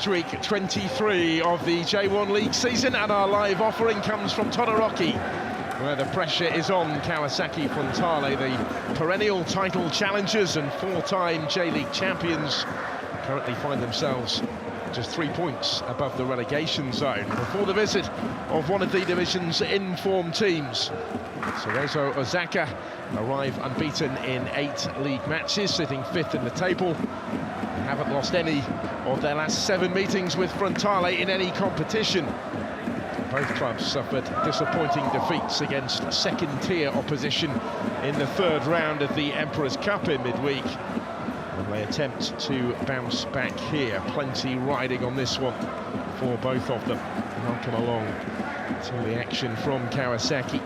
Matchweek 23 of the J1 League season, and our live offering comes from Todoroki, where the pressure is on Kawasaki Frontale, the perennial title challengers and four-time J.League champions, currently find themselves just 3 points above the relegation zone before the visit of one of the division's in-form teams. Cerezo Osaka arrive unbeaten in 8 league matches, sitting 5th in the table. Haven't lost any of their last 7 meetings with Frontale in any competition. Both clubs suffered disappointing defeats against second-tier opposition in the 3rd round of the Emperor's Cup in midweek. And they attempt to bounce back here. Plenty riding on this one for both of them. Welcome along to the action from Kawasaki.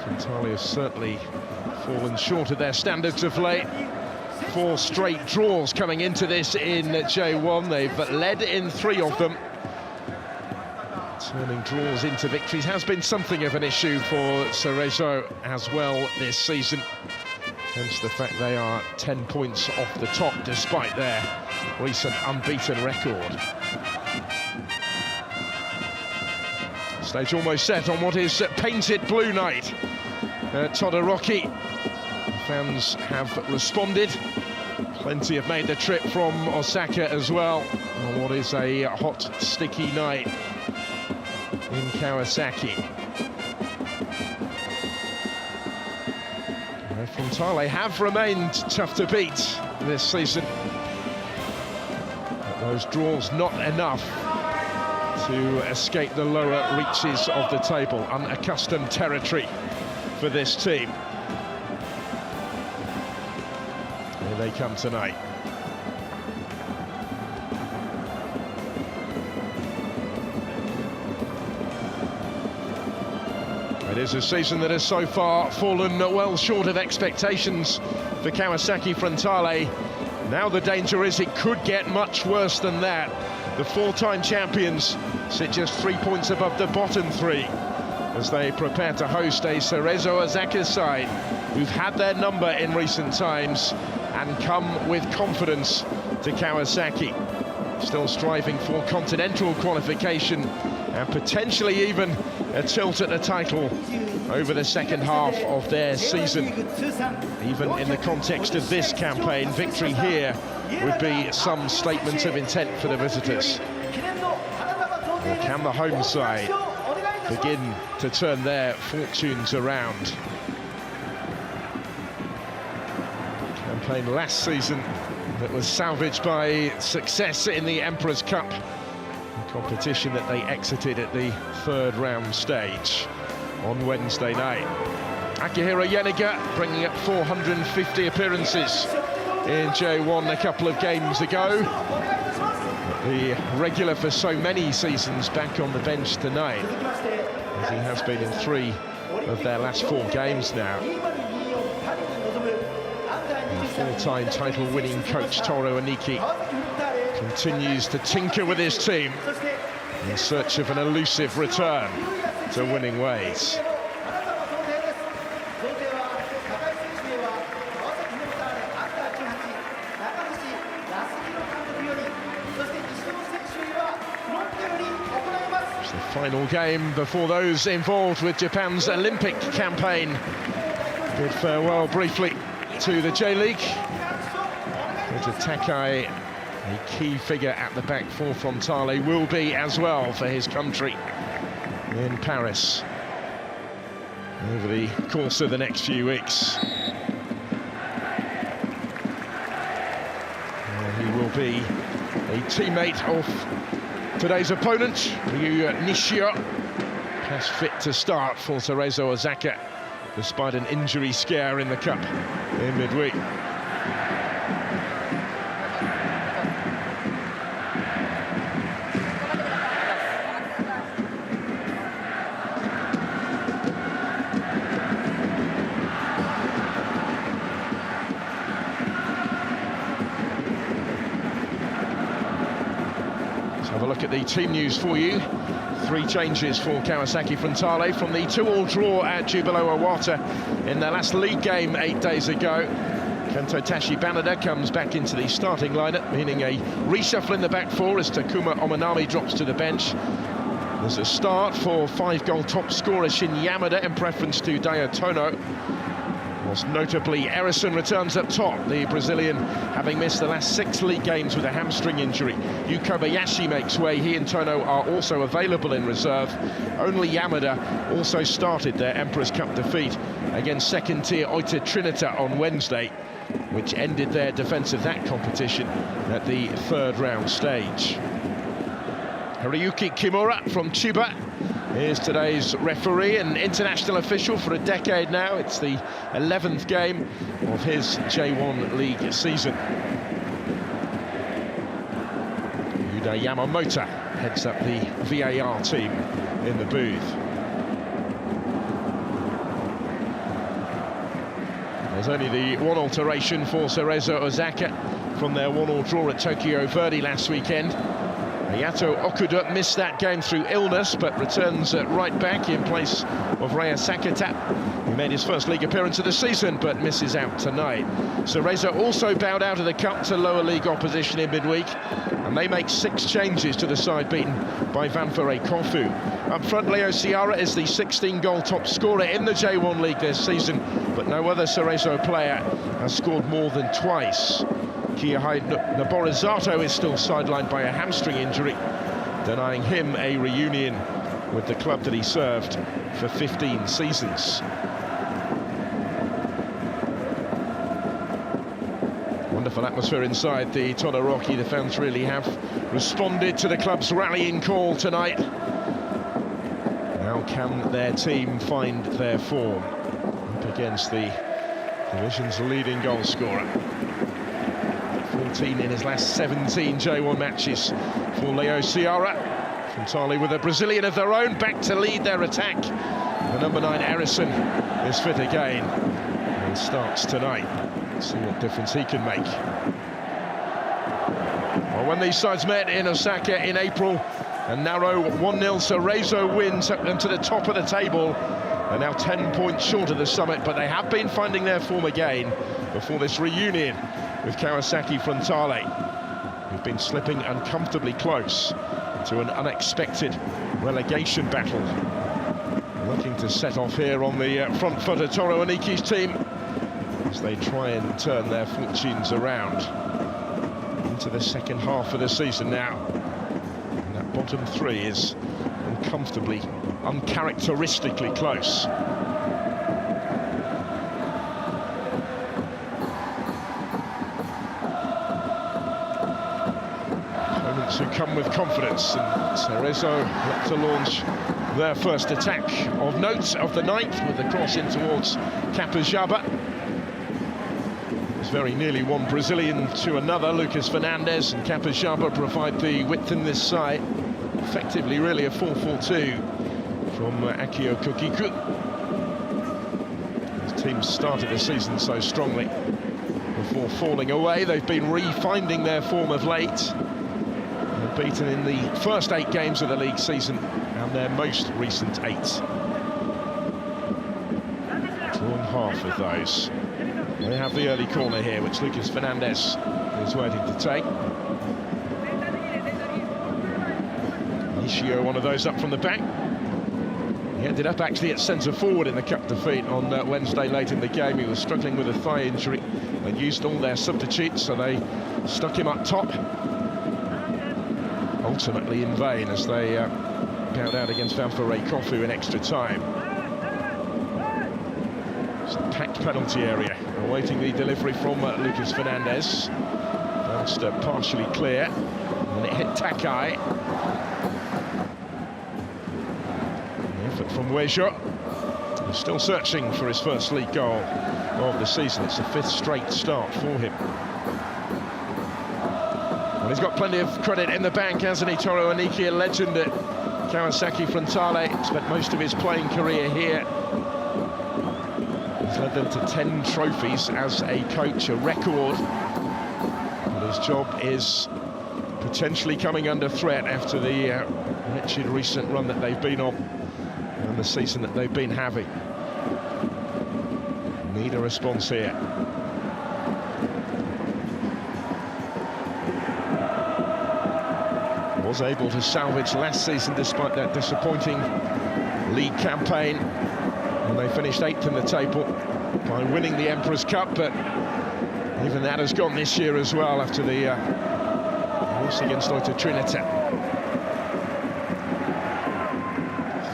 Frontale has certainly fallen short of their standards of late. 4 straight draws coming into this in J1. They've led in 3 of them. Turning draws into victories has been something of an issue for Cerezo as well this season. Hence the fact they are 10 points off the top despite their recent unbeaten record. Stage almost set on what is painted blue night. Todoroki. Fans have responded. Plenty have made the trip from Osaka as well on what is a hot, sticky night in Kawasaki. Frontale have remained tough to beat this season. But those draws not enough to escape the lower reaches of the table. Unaccustomed territory for this team. Here they come tonight. It is a season that has so far fallen well short of expectations for Kawasaki Frontale. Now the danger is it could get much worse than that. The 4-time champions sit just 3 points above the bottom 3 as they prepare to host a Cerezo Osaka side who've had their number in recent times and come with confidence to Kawasaki. Still striving for continental qualification and potentially even a tilt at the title over the second half of their season. Even in the context of this campaign, victory here would be some statement of intent for the visitors. Or can the home side begin to turn their fortunes around? Campaign last season that was salvaged by success in the Emperor's Cup, a competition that they exited at the 3rd round stage on Wednesday night. Akihiro Yeniga bringing up 450 appearances in J1 a couple of games ago. The regular for so many seasons back on the bench tonight, as he has been in 3 of their last 4 games now. Full-time title-winning coach Toru Aniki continues to tinker with his team in search of an elusive return to winning ways. It's the final game before those involved with Japan's Olympic campaign bid farewell briefly to the J-League. Takai, a key figure at the back for Frontale, will be as well for his country in Paris over the course of the next few weeks. He will be a teammate of today's opponent, Ryu Nishio, past fit to start for Cerezo Osaka, despite an injury scare in the Cup in midweek. Let's have a look at the team news for you. 3 changes for Kawasaki Frontale from the 2-2 draw at Jubilo Iwata in their last league game 8 days ago. Kento Tashi-Banada comes back into the starting lineup, meaning a reshuffle in the back four as Takuma Omanami drops to the bench. There's a start for 5-goal top scorer Shin Yamada in preference to Dayotono. Most notably, Erison returns up top, the Brazilian having missed the last 6 league games with a hamstring injury. Yu Kobayashi makes way, he and Tono are also available in reserve. Only Yamada also started their Emperor's Cup defeat against second-tier Oita Trinita on Wednesday, which ended their defence of that competition at the 3rd round stage. Haruyuki Kimura from Chiba is today's referee and international official for a decade now. It's the 11th game of his J1 League season. Yuda Yamamoto heads up the VAR team in the booth. There's only the one alteration for Cerezo Osaka from their 1-1 draw at Tokyo Verdy last weekend. Hayato Okuda missed that game through illness, but returns at right back in place of Raya Sakata, who made his first league appearance of the season, but misses out tonight. Cerezo also bowed out of the cup to lower league opposition in midweek, and they make 6 changes to the side beaten by Vanfare Kofu. Up front, Leo Ciara is the 16-goal top scorer in the J1 League this season, but no other Cerezo player has scored more than twice. Kiyahide Naborizato is still sidelined by a hamstring injury, denying him a reunion with the club that he served for 15 seasons. Wonderful atmosphere inside the Todoroki. The fans really have responded to the club's rallying call tonight. How can their team find their form up against the division's leading goal scorer? 14 in his last 17 J1 matches for Leo Ciara. Frontale with a Brazilian of their own back to lead their attack. The number 9 Erison is fit again and starts tonight. Let's see what difference he can make. Well, when these sides met in Osaka in April, a narrow 1-0 Cerezo win took them to the top of the table. They're now 10 points short of the summit, but they have been finding their form again before this reunion with Kawasaki Frontale, who've been slipping uncomfortably close to an unexpected relegation battle. Looking to set off here on the front foot of Toru Aniki's team as they try and turn their fortunes around into the second half of the season now. And that bottom 3 is uncomfortably, uncharacteristically close. Who come with confidence, and Cerezo look to launch their first attack of note of the night with the cross in towards Capixaba. It's very nearly one Brazilian to another. Lucas Fernandez and Capixaba provide the width in this side. Effectively really a 4-4-2 from Akio Kokiku. His team started the season so strongly before falling away. They've been re-finding their form of late. Beaten in the first 8 games of the league season and their most recent 8. Drawn half of those. They have the early corner here, which Lucas Fernandez is waiting to take. Nishio, one of those up from the back. He ended up actually at centre forward in the cup defeat on Wednesday late in the game. He was struggling with a thigh injury and used all their substitutes, so they stuck him up top. Ultimately in vain as they bowed out against Vanfare Kofu in extra time. It's a packed penalty area, awaiting the delivery from Lucas Fernandez. Bounced partially clear, and it hit Takai. The effort from Wejo. He's still searching for his first league goal of the season. It's the 5th straight start for him. He's got plenty of credit in the bank, hasn't he? Toru Aniki, a legend at Kawasaki Frontale, spent most of his playing career here. He's led them to 10 trophies as a coach, a record. But his job is potentially coming under threat after the wretched recent run that they've been on and the season that they've been having. Need a response here. Was able to salvage last season despite that disappointing league campaign. And they finished 8th in the table by winning the Emperor's Cup, but even that has gone this year as well after the loss against Deutsche Trinita.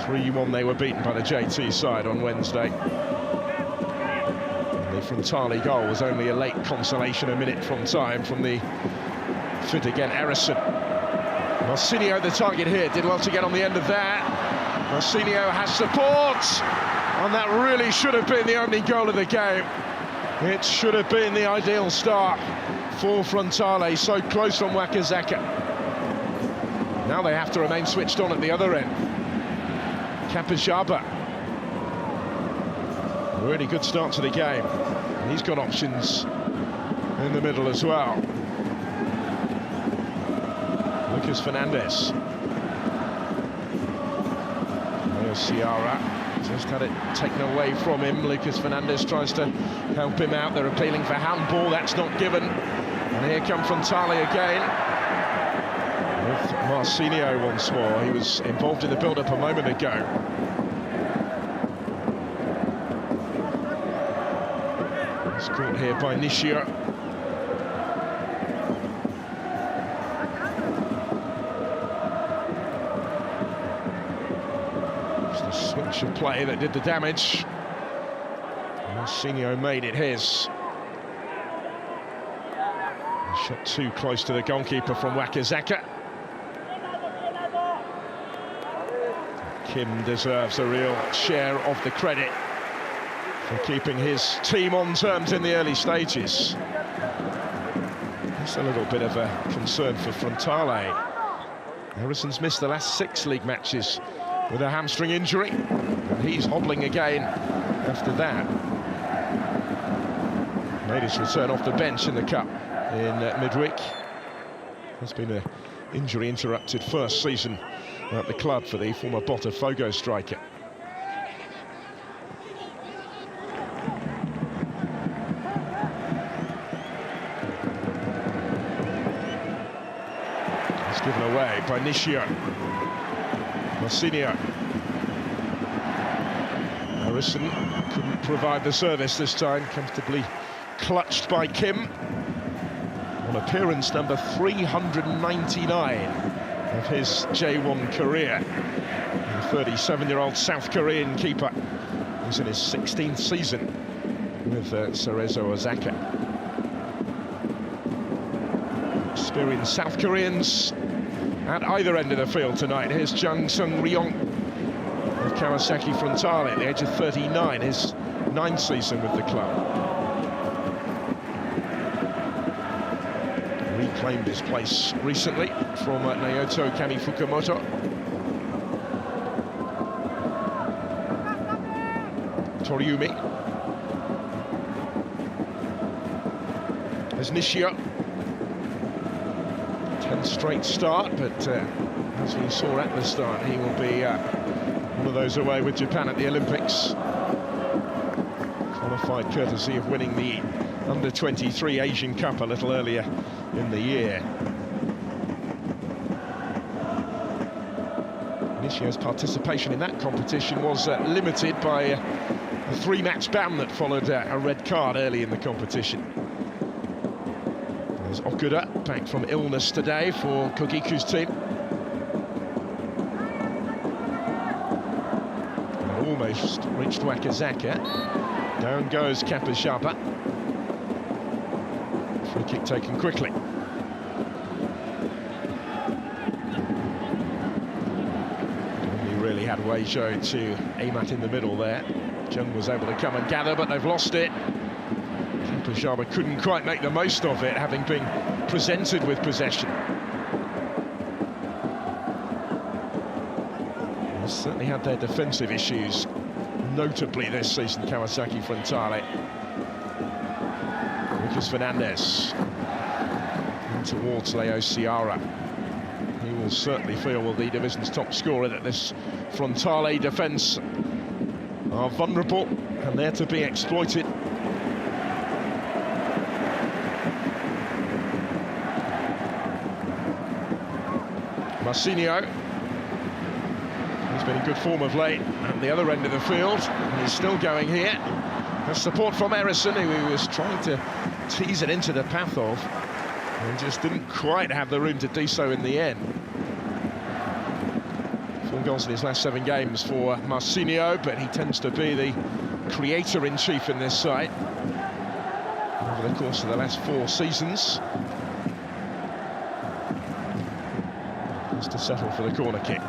3-1 they were beaten by the JT side on Wednesday. And the Frontale goal was only a late consolation, a minute from time, from the fit again Erison. Marcinho, the target here, did well to get on the end of that. Marcinho has support, and that really should have been the opening goal of the game. It should have been the ideal start for Frontale, so close from Wakazaka. Now they have to remain switched on at the other end. Kapajaba. A really good start to the game. And he's got options in the middle as well. Lucas Fernandez. Ciara just had it taken away from him. Lucas Fernandez tries to help him out. They're appealing for handball. That's not given. And here come Frontale again. With Marcinho once more. He was involved in the build-up a moment ago. He's caught here by Nishio. Switch of play that did the damage. Marcinho made it his. Shot too close to the goalkeeper from Wakazaka. Kim deserves a real share of the credit for keeping his team on terms in the early stages. It's a little bit of a concern for Frontale. Harrison's missed the last 6 league matches with a hamstring injury, and he's hobbling again after that. Made his return off the bench in the cup in midweek. Has been an injury-interrupted first season at the club for the former Botafogo striker. It's given away by Nishio. Marcinho. Harrison couldn't provide the service this time, comfortably clutched by Kim. On appearance number 399 of his J1 career. The 37-year-old South Korean keeper who's in his 16th season with Cerezo Osaka. Experienced South Koreans at either end of the field tonight. Here's Jung Sung-ryong of Kawasaki Frontale at the age of 39, his 9th season with the club. Reclaimed his place recently from Naoto Kamifukamoto. Toriumi. There's Nishio. 10th straight start, but as we saw at the start, he will be one of those away with Japan at the Olympics. Qualified courtesy of winning the Under-23 Asian Cup a little earlier in the year. Nishio's participation in that competition was limited by a 3-match ban that followed a red card early in the competition. There's Okuda, back from illness today for Kogiku's team. And almost reached Wakazaka. Down goes Kapajaba. Free kick taken quickly. He really had Weijo to aim at in the middle there. Jung was able to come and gather, but they've lost it. Kapajaba couldn't quite make the most of it, having been presented with possession. They've certainly had their defensive issues, notably this season, Kawasaki Frontale. Lucas Fernandez in towards Leo Ciara. He will certainly feel the division's top scorer that this Frontale defence are vulnerable and they're to be exploited. Marcinho. He's been in good form of late at the other end of the field, and he's still going here. There's support from Erison, who was trying to tease it into the path of, and just didn't quite have the room to do so in the end. 4 goals in his last 7 games for Marcinho, but he tends to be the creator-in-chief in this side over the course of the last 4 seasons. Just to settle for the corner kick.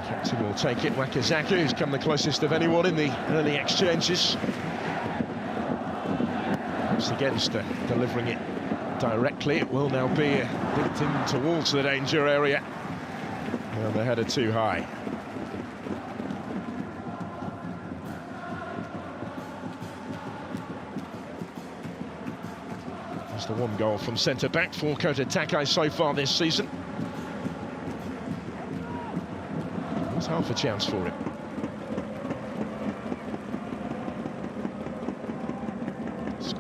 Captain will take it, Wakazaka, who's come the closest of anyone in the early exchanges. Against delivering it directly. It will now be linked in towards the danger area, and the header too high. Just the 1 goal from centre-back for Kota Takai so far this season. There's half a chance for him.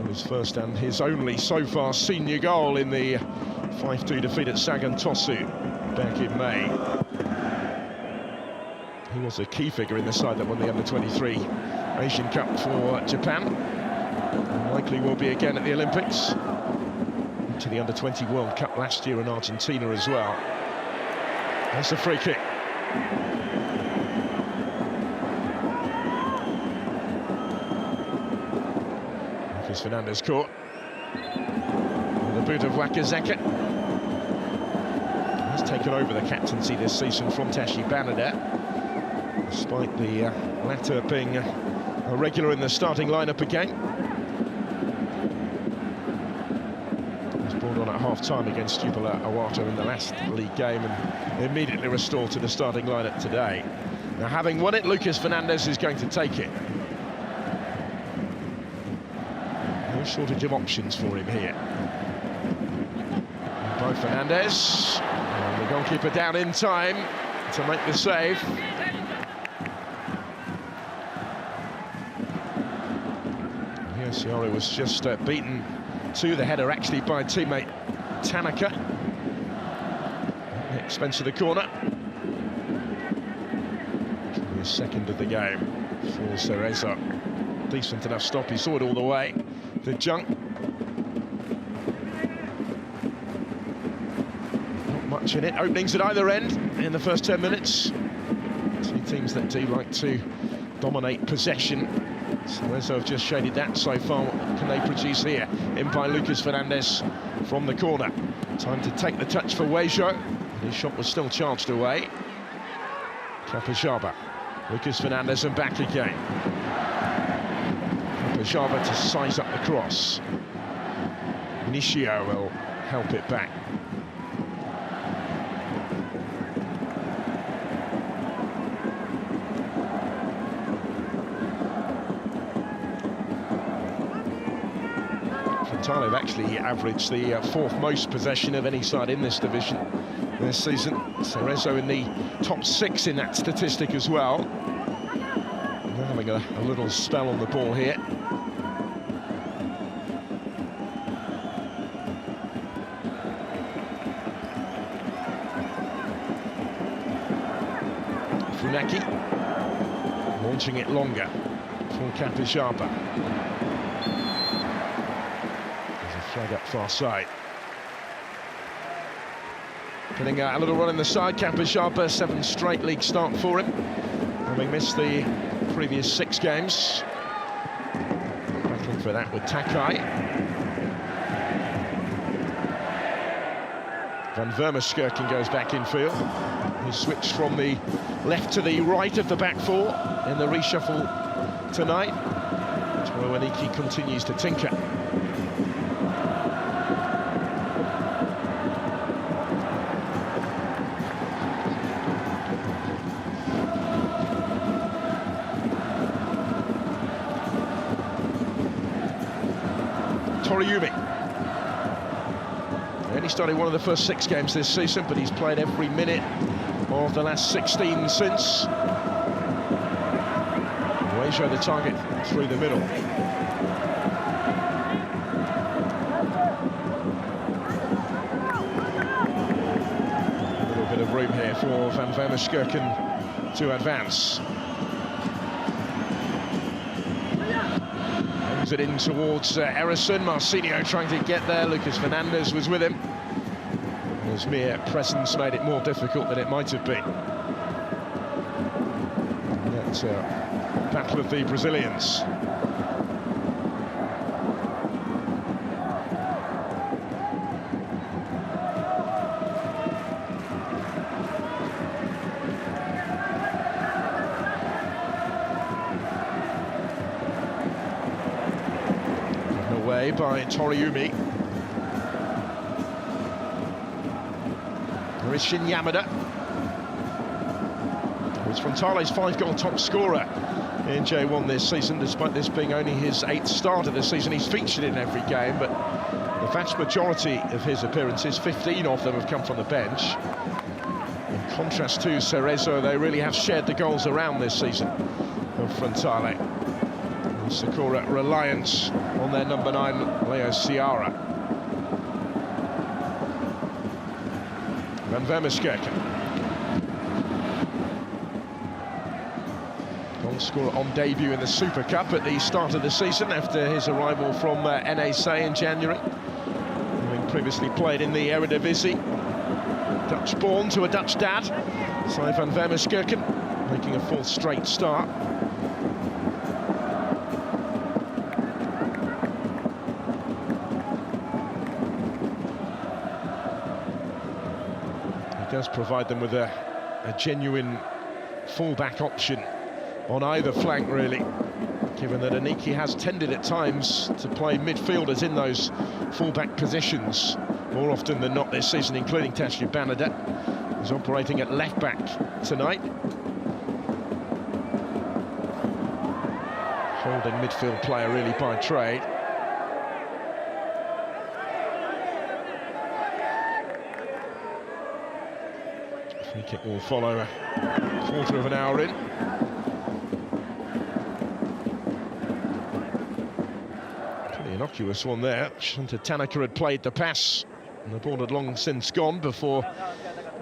His first and his only so far senior goal in the 5-2 defeat at Sagan Tosu back in May. He was a key figure in the side that won the Under-23 Asian Cup for Japan, and likely will be again at the Olympics, to the Under-20 World Cup last year in Argentina as well. That's a free kick. Fernandez caught with the boot of Wakazaka. He's taken over the captaincy this season from Tashi Banada, despite the latter being a regular in the starting lineup again. He was brought on at half-time against Jubila Awata in the last league game and immediately restored to the starting lineup today. Now, having won it, Lucas Fernandez is going to take it. No shortage of options for him here. By Fernandez, and the goalkeeper down in time to make the save. Yoshiori was just beaten to the header actually by teammate Tanaka at the expense of the corner. The second of the game for Cerezo. Decent enough stop, he saw it all the way. The junk. Not much in it. Openings at either end in the first 10 minutes. 2 teams that do like to dominate possession. Cerezo have just shaded that so far. What can they produce here? In by Lucas Fernandez from the corner. Time to take the touch for Weijo. His shot was still charged away. Kapajaba. Lucas Fernandez and back again. Kapajaba to size up the cross. Nishio will help it back. Frontale have actually averaged the 4th most possession of any side in this division this season. Cerezo in the top 6 in that statistic as well. They're having a little spell on the ball here. Funaki launching it longer for Kapajaba. There's a flag up far side. Getting a little run in the side, Kapajaba, 7 straight league start for him, having missed the previous 6 games. Battling for that with Takai. Van Vermeskirchen goes back in field. He switched from the left to the right of the back 4 in the reshuffle tonight. Waniki continues to tinker. Toriumi. He only started one of the first 6 games this season, but he's played every minute of the last 16 since. Cerezo the target through the middle. A little bit of room here for Van Vermeerschurken to advance. Brings it in towards Erison. Marcinho trying to get there. Lucas Fernandez was with him. His mere presence made it more difficult than it might have been. That battle of the Brazilians. Given away by Toriumi. Shin Yamada, who's Frontale's 5-goal top scorer in J1 this season, despite this being only his 8th start of the season. He's featured in every game, but the vast majority of his appearances, 15 of them, have come from the bench. In contrast to Cerezo, they really have shared the goals around this season of Frontale. And Sakura reliance on their number 9, Leo Ciara. Van Vermeerschurken. Goal scorer on debut in the Super Cup at the start of the season after his arrival from NEC in January. Having previously played in the Eredivisie. Dutch born to a Dutch dad. So Van Vermeerschurken making a 4th straight start. Does provide them with a genuine full-back option on either flank, really, given that Aniki has tended at times to play midfielders in those full-back positions more often than not this season, including Tashi Bernadette, who's operating at left-back tonight. Holding midfield player, really, by trade. Free kick will follow a quarter of an hour in. Pretty innocuous one there. Shunta Tanaka had played the pass, and the ball had long since gone before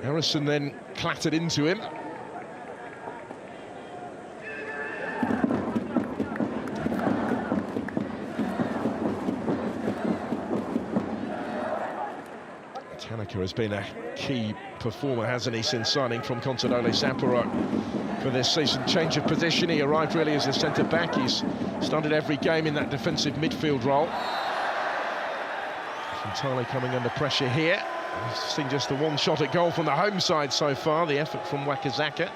Erison then clattered into him. Tanaka has been a key performer, hasn't he, since signing from Contadole Sapporo for this season. Change of position, he arrived really as a centre-back. He's started every game in that defensive midfield role. Frontale coming under pressure here. We've seen just the one shot at goal from the home side so far, the effort from Wakazaka.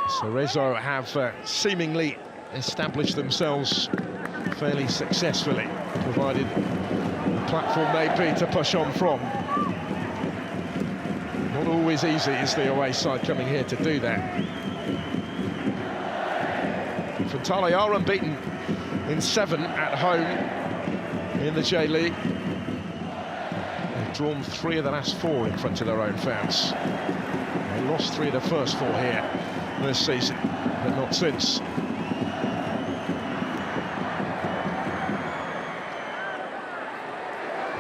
Cerezo have seemingly established themselves fairly successfully, provided the platform may be to push on from. Not always easy, is the away side coming here to do that. Frontale are unbeaten in 7 at home in the J-League. They've drawn 3 of the last 4 in front of their own fans. They lost 3 of the first 4 here this season, but not since.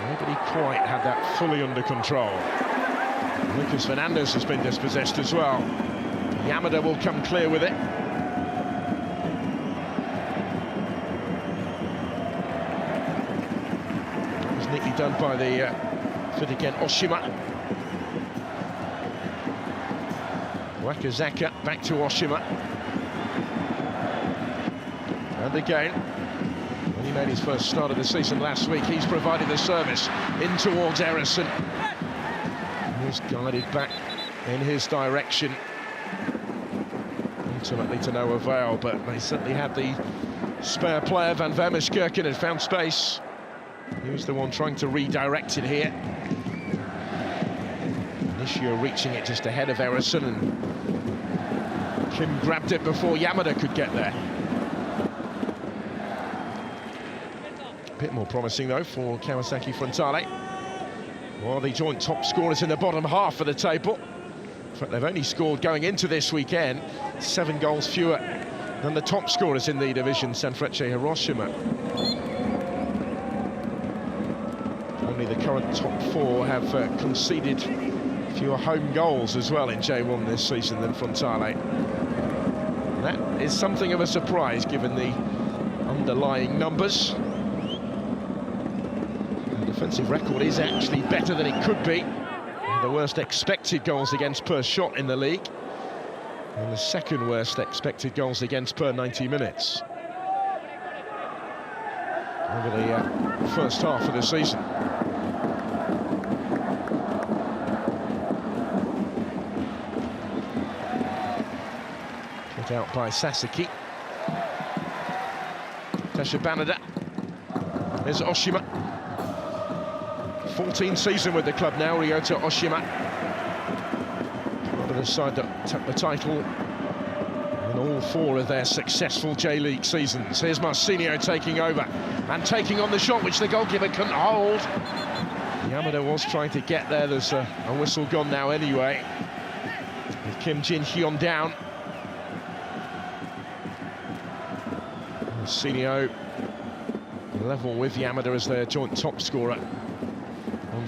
Nobody quite had that fully under control. Lucas Fernandez has been dispossessed as well. Yamada will come clear with it. It was neatly done by the fit again Oshima. Wakazaka back to Oshima. And again, when he made his first start of the season last week, he's provided the service in towards Erison. Was guided back in his direction, ultimately to no avail, but they certainly had the spare player. Van Vermeerschurken had found space. He was the one trying to redirect it here. Nishio reaching it just ahead of Erison, and Kim grabbed it before Yamada could get there. A bit more promising though for Kawasaki Frontale. Well, the joint top scorers in the bottom half of the table. In fact, they've only scored going into this weekend 7 goals fewer than the top scorers in the division, Sanfrecce Hiroshima. Only the current top 4 have conceded fewer home goals as well in J1 this season than Frontale. And that is something of a surprise given the underlying numbers. The defensive record is actually better than it could be. The worst expected goals against per shot in the league, and the second worst expected goals against per 90 minutes over the first half of the season. Put out by Sasaki. Tesha Banada. There's Oshima. 14th season with the club now, Ryota Oshima. Part of the side that took the title in all 4 of their successful J-League seasons. Here's Marcinho taking over and taking on the shot, which the goalkeeper couldn't hold. Yamada was trying to get there. There's a whistle gone now anyway, with Kim Jin Hyun down. Marcinho level with Yamada as their joint top scorer.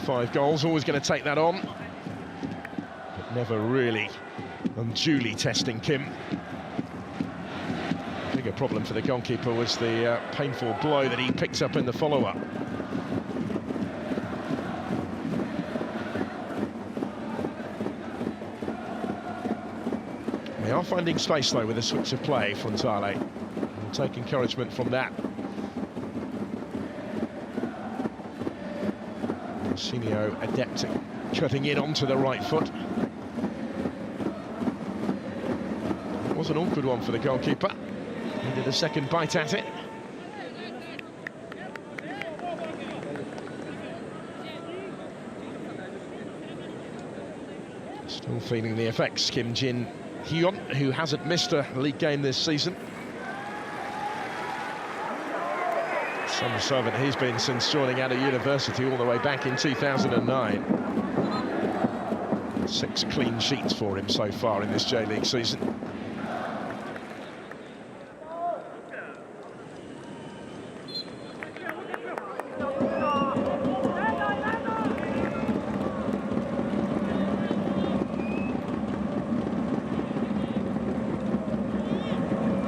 5 goals, always going to take that on, but never really unduly testing Kim. The bigger problem for the goalkeeper was the painful blow that he picked up in the follow-up. They are finding space though with a switch of play, Frontale. We'll take encouragement from that. Marcinho adept at cutting in onto the right foot. It was an awkward one for the goalkeeper. He did a second bite at it. Still feeling the effects, Kim Jin Hyun, who hasn't missed a league game this season. Some servant he's been since joining out of university all the way back in 2009. 6 clean sheets for him so far in this J-League season.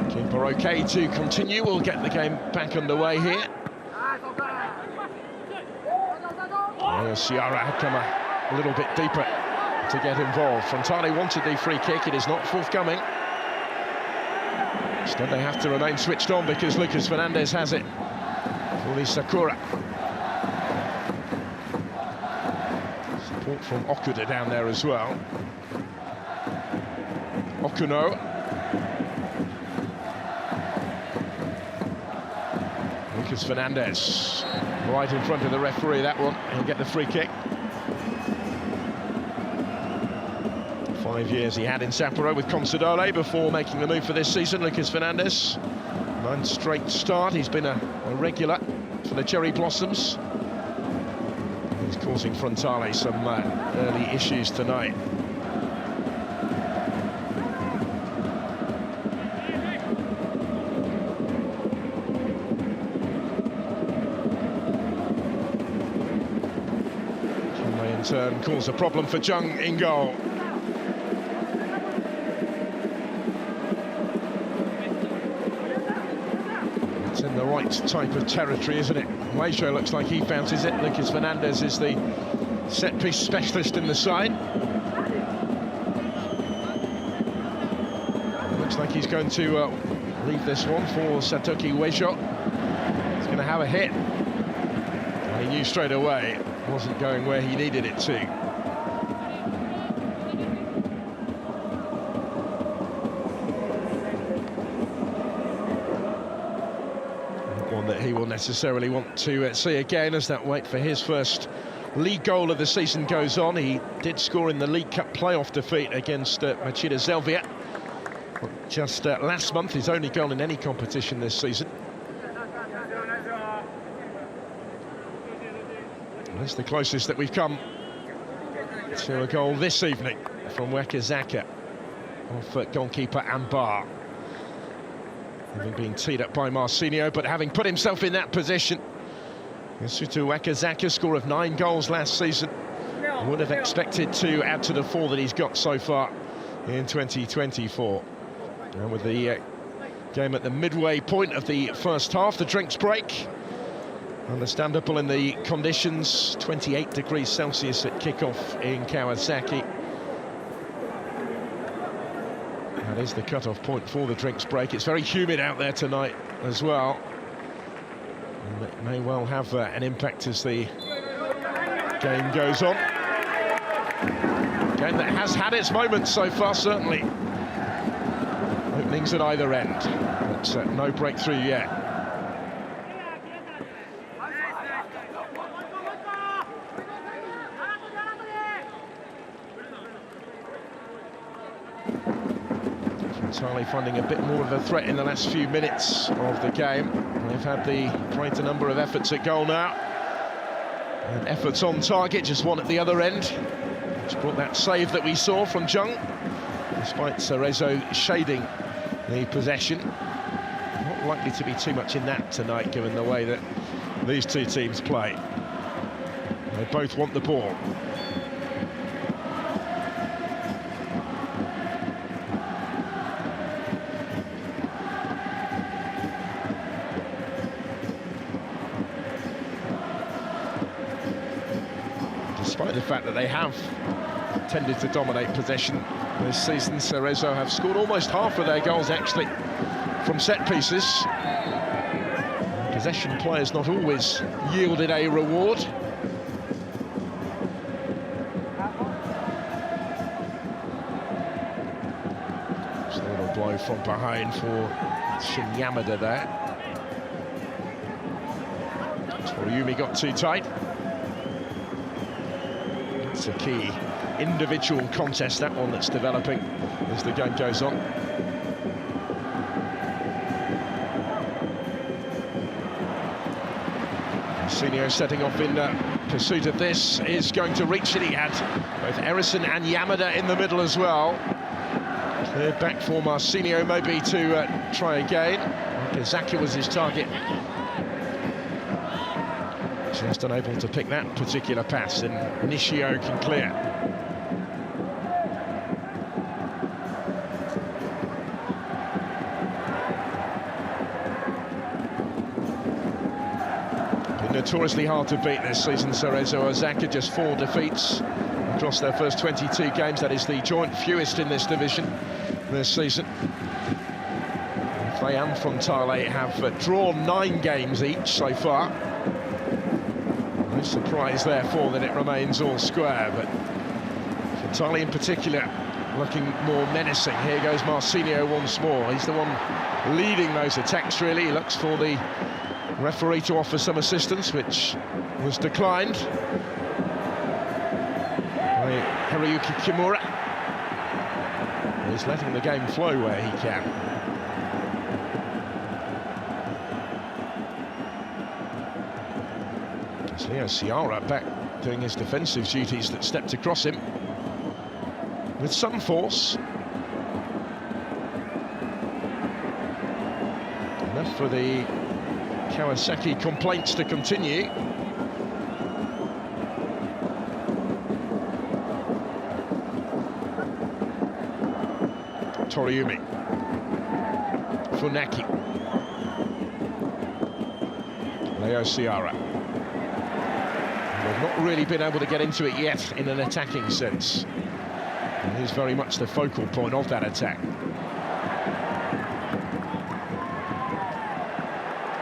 Keeper okay to continue. We'll get the game back underway here. Ciara had come a little bit deeper to get involved. Frontale wanted the free kick, it is not forthcoming. Instead they have to remain switched on because Lucas Fernandez has it for the Sakura. Support from Okuda down there as well. Okuno. Lucas Fernandez. Right in front of the referee, that one. He'll get the free kick. 5 years he had in Sapporo with Consadole before making the move for this season, Lucas Fernandez. 9 straight start, he's been a regular for the Cherry Blossoms. He's causing Frontale some early issues tonight. Turn cause a problem for Jung in goal. It's in the right type of territory, isn't it? Weisho looks like he bounces it. Lucas Fernandez is the set-piece specialist in the side. Looks like he's going to leave this one for Satoki Weisho. He's going to have a hit. And he knew straight away it wasn't going where he needed it to. One that he will necessarily want to see again as that wait for his first league goal of the season goes on. He did score in the League Cup playoff defeat against Machida Zelvia just last month, his only goal in any competition this season. That's the closest that we've come to a goal this evening from Wakazaka. of goalkeeper Ambar. Having been teed up by Marcinho, but having put himself in that position. Yasuda Wakazaka, score of 9 goals last season. Would have expected to add to the 4 that he's got so far in 2024. And with the game at the midway point of the first half, the drinks break. Understandable in the conditions, 28 degrees Celsius at kickoff in Kawasaki. That is the cut-off point for the drinks break. It's very humid out there tonight as well. And it may well have an impact as the game goes on. A game that has had its moments so far, certainly. Openings at either end, but no breakthrough yet. Frontale finding a bit more of a threat in the last few minutes of the game. They've had the greater number of efforts at goal now. And efforts on target, just one at the other end, which brought that save that we saw from Jung, despite Cerezo shading the possession. Not likely to be too much in that tonight, given the way that these two teams play. They both want the ball. Despite the fact that they have tended to dominate possession this season, Cerezo have scored almost half of their goals actually from set pieces. Possession players not always yielded a reward. Just a little blow from behind for Yamada there. Toriumi got too tight. It's a key individual contest, that one, that's developing as the game goes on. Marcinho setting off in pursuit of this, is going to reach it. He had both Erison and Yamada in the middle as well. Clear back for Marcinho, maybe to try again. Okazaki was his target. Just unable to pick that particular pass, and Nishio can clear. Been notoriously hard to beat this season, Cerezo Osaka, just 4 defeats across their first 22 games. That is the joint fewest in this division this season. They and Frontale have drawn 9 games each so far. No surprise, therefore, that it remains all square, but Frontale in particular looking more menacing. Here goes Marcinho once more. He's the one leading those attacks, really. He looks for the referee to offer some assistance, which was declined by Hiroyuki Kimura. He's letting the game flow where he can. Leo Ciara back doing his defensive duties that stepped across him with some force. Enough for the Kawasaki complaints to continue. Toriumi. Funaki. Leo Ciara. They've not really been able to get into it yet in an attacking sense. And he's very much the focal point of that attack.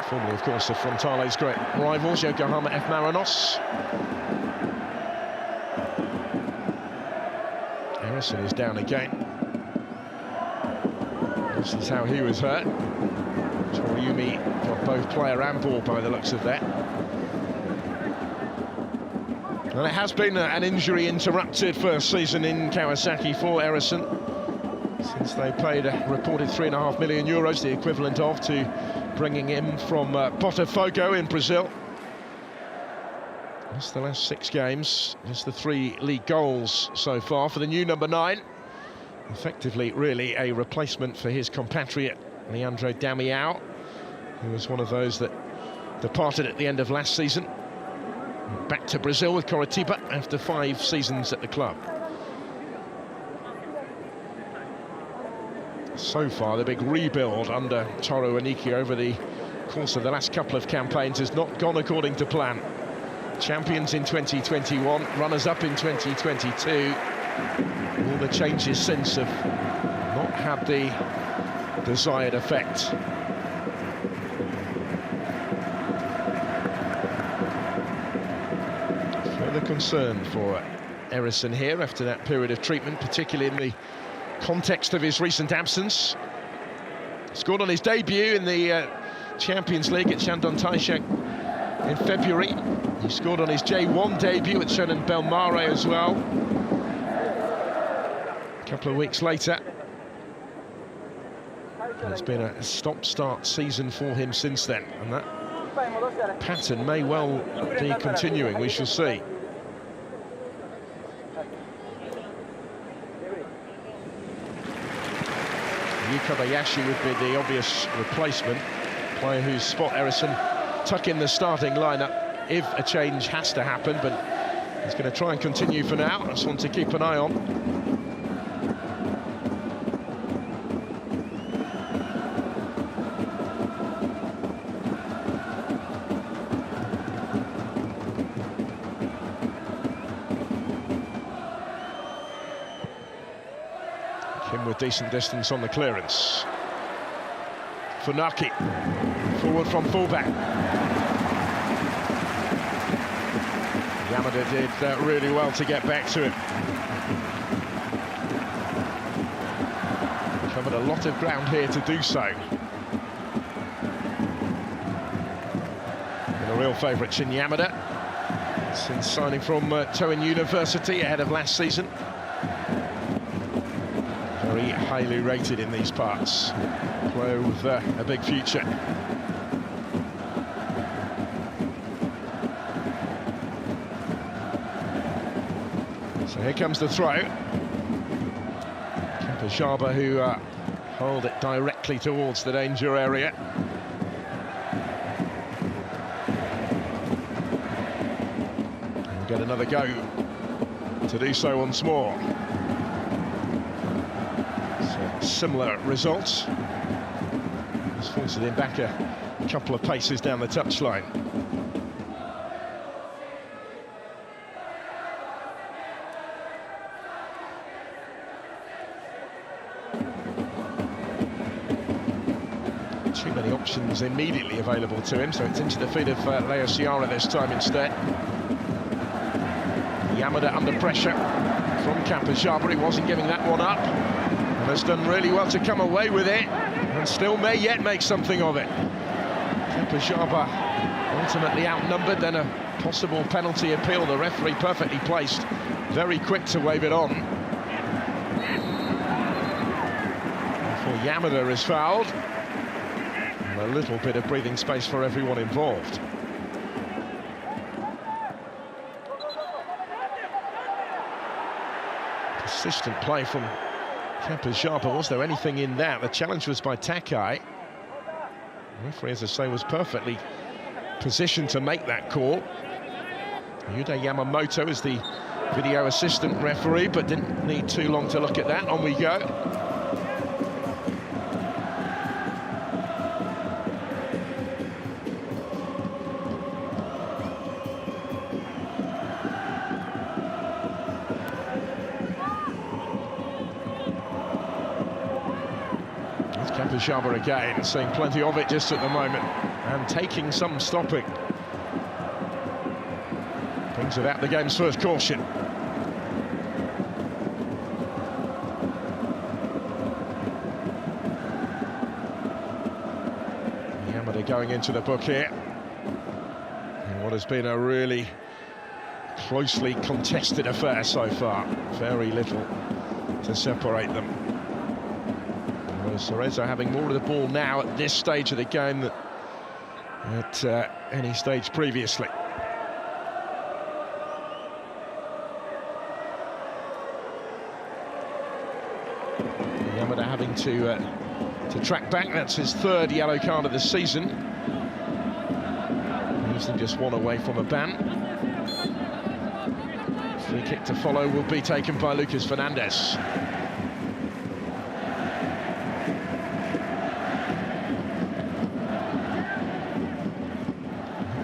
Formerly, of course, of Frontale's great rivals, Yokohama F. Marinos. Erison is down again. This is how he was hurt. Toriumi got both player and ball by the looks of that. And it has been an injury-interrupted first season in Kawasaki for Erison, since they paid a reported €3.5 million, the equivalent of, to bringing him from Botafogo in Brazil. That's the last 6 games, just the 3 league goals so far for the new number 9. Effectively, really, a replacement for his compatriot, Leandro Damião, who was one of those that departed at the end of last season. Back to Brazil with Coritiba after 5 seasons at the club. So far, the big rebuild under Toru Aniki over the course of the last couple of campaigns has not gone according to plan. Champions in 2021, runners-up in 2022. All the changes since have not had the desired effect. Further concern for Eriksson here after that period of treatment, particularly in the context of his recent absence. Scored on his debut in the Champions League at Shandong Taisheng in February. He scored on his J1 debut at Shonan Bellmare as well. A couple of weeks later. It's been a stop-start season for him since then, and that pattern may well be continuing, we shall see. Yu Kobayashi would be the obvious replacement, player whose spot Eriksson tuck in the starting lineup if a change has to happen, but he's going to try and continue for now. That's one to keep an eye on. Kim with decent distance on the clearance. Funaki, forward from fullback. Yamada did really well to get back to it. Covered a lot of ground here to do so. And a real favourite, Shin Yamada, since signing from Toin University ahead of last season. Very highly rated in these parts. Player with a big future. So here comes the throw. Kapajaba, who hold it directly towards the danger area. And get another go to do so once more. Similar results. Just forcing him back a couple of paces down the touchline. Too many options immediately available to him, so it's into the feet of Leo Ciara this time instead. Yamada under pressure from Kapajaba. He wasn't giving that one up. Has done really well to come away with it, and still may yet make something of it. Kapajaba ultimately outnumbered, then a possible penalty appeal. The referee perfectly placed, very quick to wave it on. Before Yamada is fouled. And a little bit of breathing space for everyone involved. Persistent play from Kapajaba. Was there anything in that? The challenge was by Takai. The referee, as I say, was perfectly positioned to make that call. Yuda Yamamoto is the video assistant referee, but didn't need too long to look at that. On we go. Kapajaba again, seeing plenty of it just at the moment, and taking some stopping. Brings about the game's first caution. Yamada going into the book here. In what has been a really closely contested affair so far. Very little to separate them. Cerezo having more of the ball now at this stage of the game than at any stage previously. to track back. That's his third yellow card of the season. Usually just one away from a ban. Free kick to follow will be taken by Lucas Fernandez.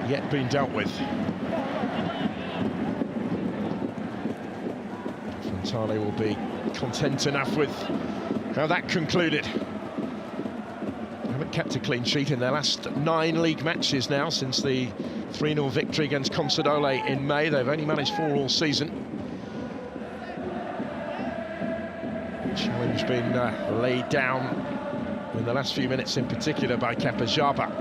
Yet been dealt with. Frontale will be content enough with how that concluded. Haven't kept a clean sheet in their last 9 league matches now since the 3-0 victory against Consadole in May. They've only managed 4 all season. Challenge been laid down in the last few minutes in particular by Kapajaba.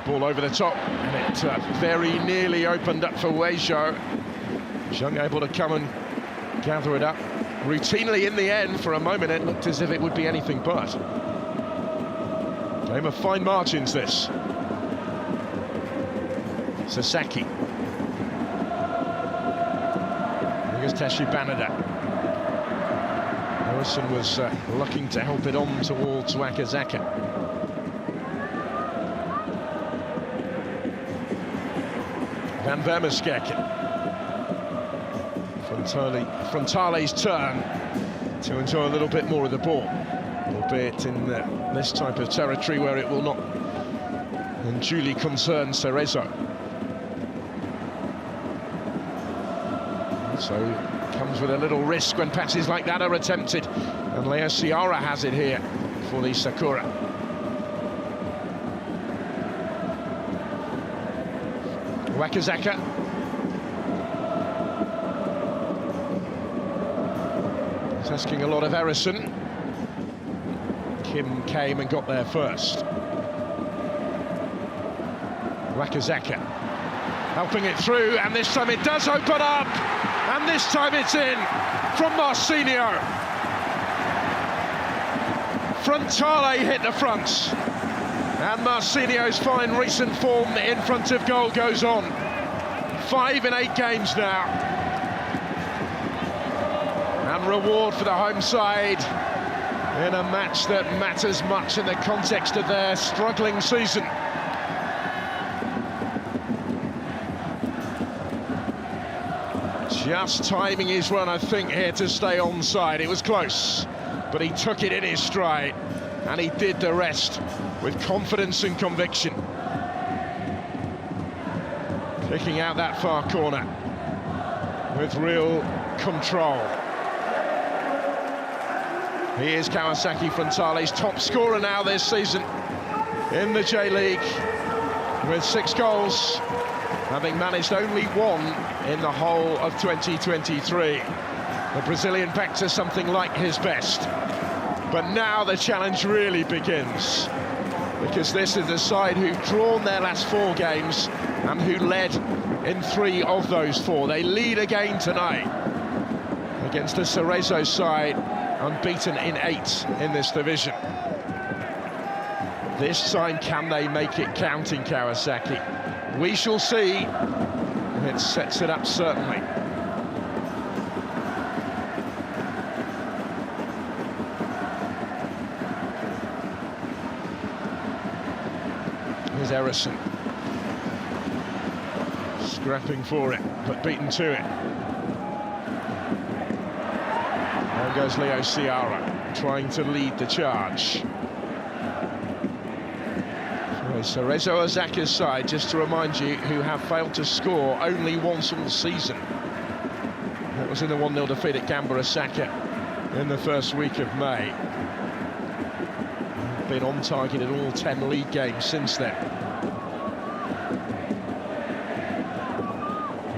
Ball over the top, and it very nearly opened up for Weizhou. Zheng able to come and gather it up. Routinely in the end, for a moment, it looked as if it would be anything but. Game of fine margins, this. Sasaki. Here's Tashi Banada. Harrison was looking to help it on towards Wakazaka. Van Vermeerkerken. Frontale's turn to enjoy a little bit more of the ball, albeit in this type of territory where it will not unduly concern Cerezo. So comes with a little risk when passes like that are attempted, and Leo Ciara has it here for the Sakura. Wakazaka. He's asking a lot of Harrison. Kim came and got there first. Wakazaka helping it through, and this time it does open up, and this time it's in from Marcinho. Frontale hit the front. And Marcinho's fine recent form in front of goal goes on. 5 in 8 games now. And reward for the home side in a match that matters much in the context of their struggling season. Just timing his run, I think, here to stay onside. It was close, but he took it in his stride, and he did the rest with confidence and conviction. Picking out that far corner with real control. He is Kawasaki Frontale's top scorer now this season in the J-League, with 6 goals, having managed only 1 in the whole of 2023. The Brazilian back to something like his best. But now the challenge really begins, because this is the side who've drawn their last 4 games and who led in 3 of those 4. They lead again tonight against the Cerezo side, unbeaten in 8 in this division. This time, can they make it count in Kawasaki? We shall see. It sets it up, certainly. Here's Harrison. Scrapping for it, but beaten to it. There goes Leo Ciara, trying to lead the charge. Cerezo Osaka's side, just to remind you, who have failed to score only once all season. That was in the 1-0 defeat at Gamba Osaka in the first week of May. Been on target in all 10 league games since then.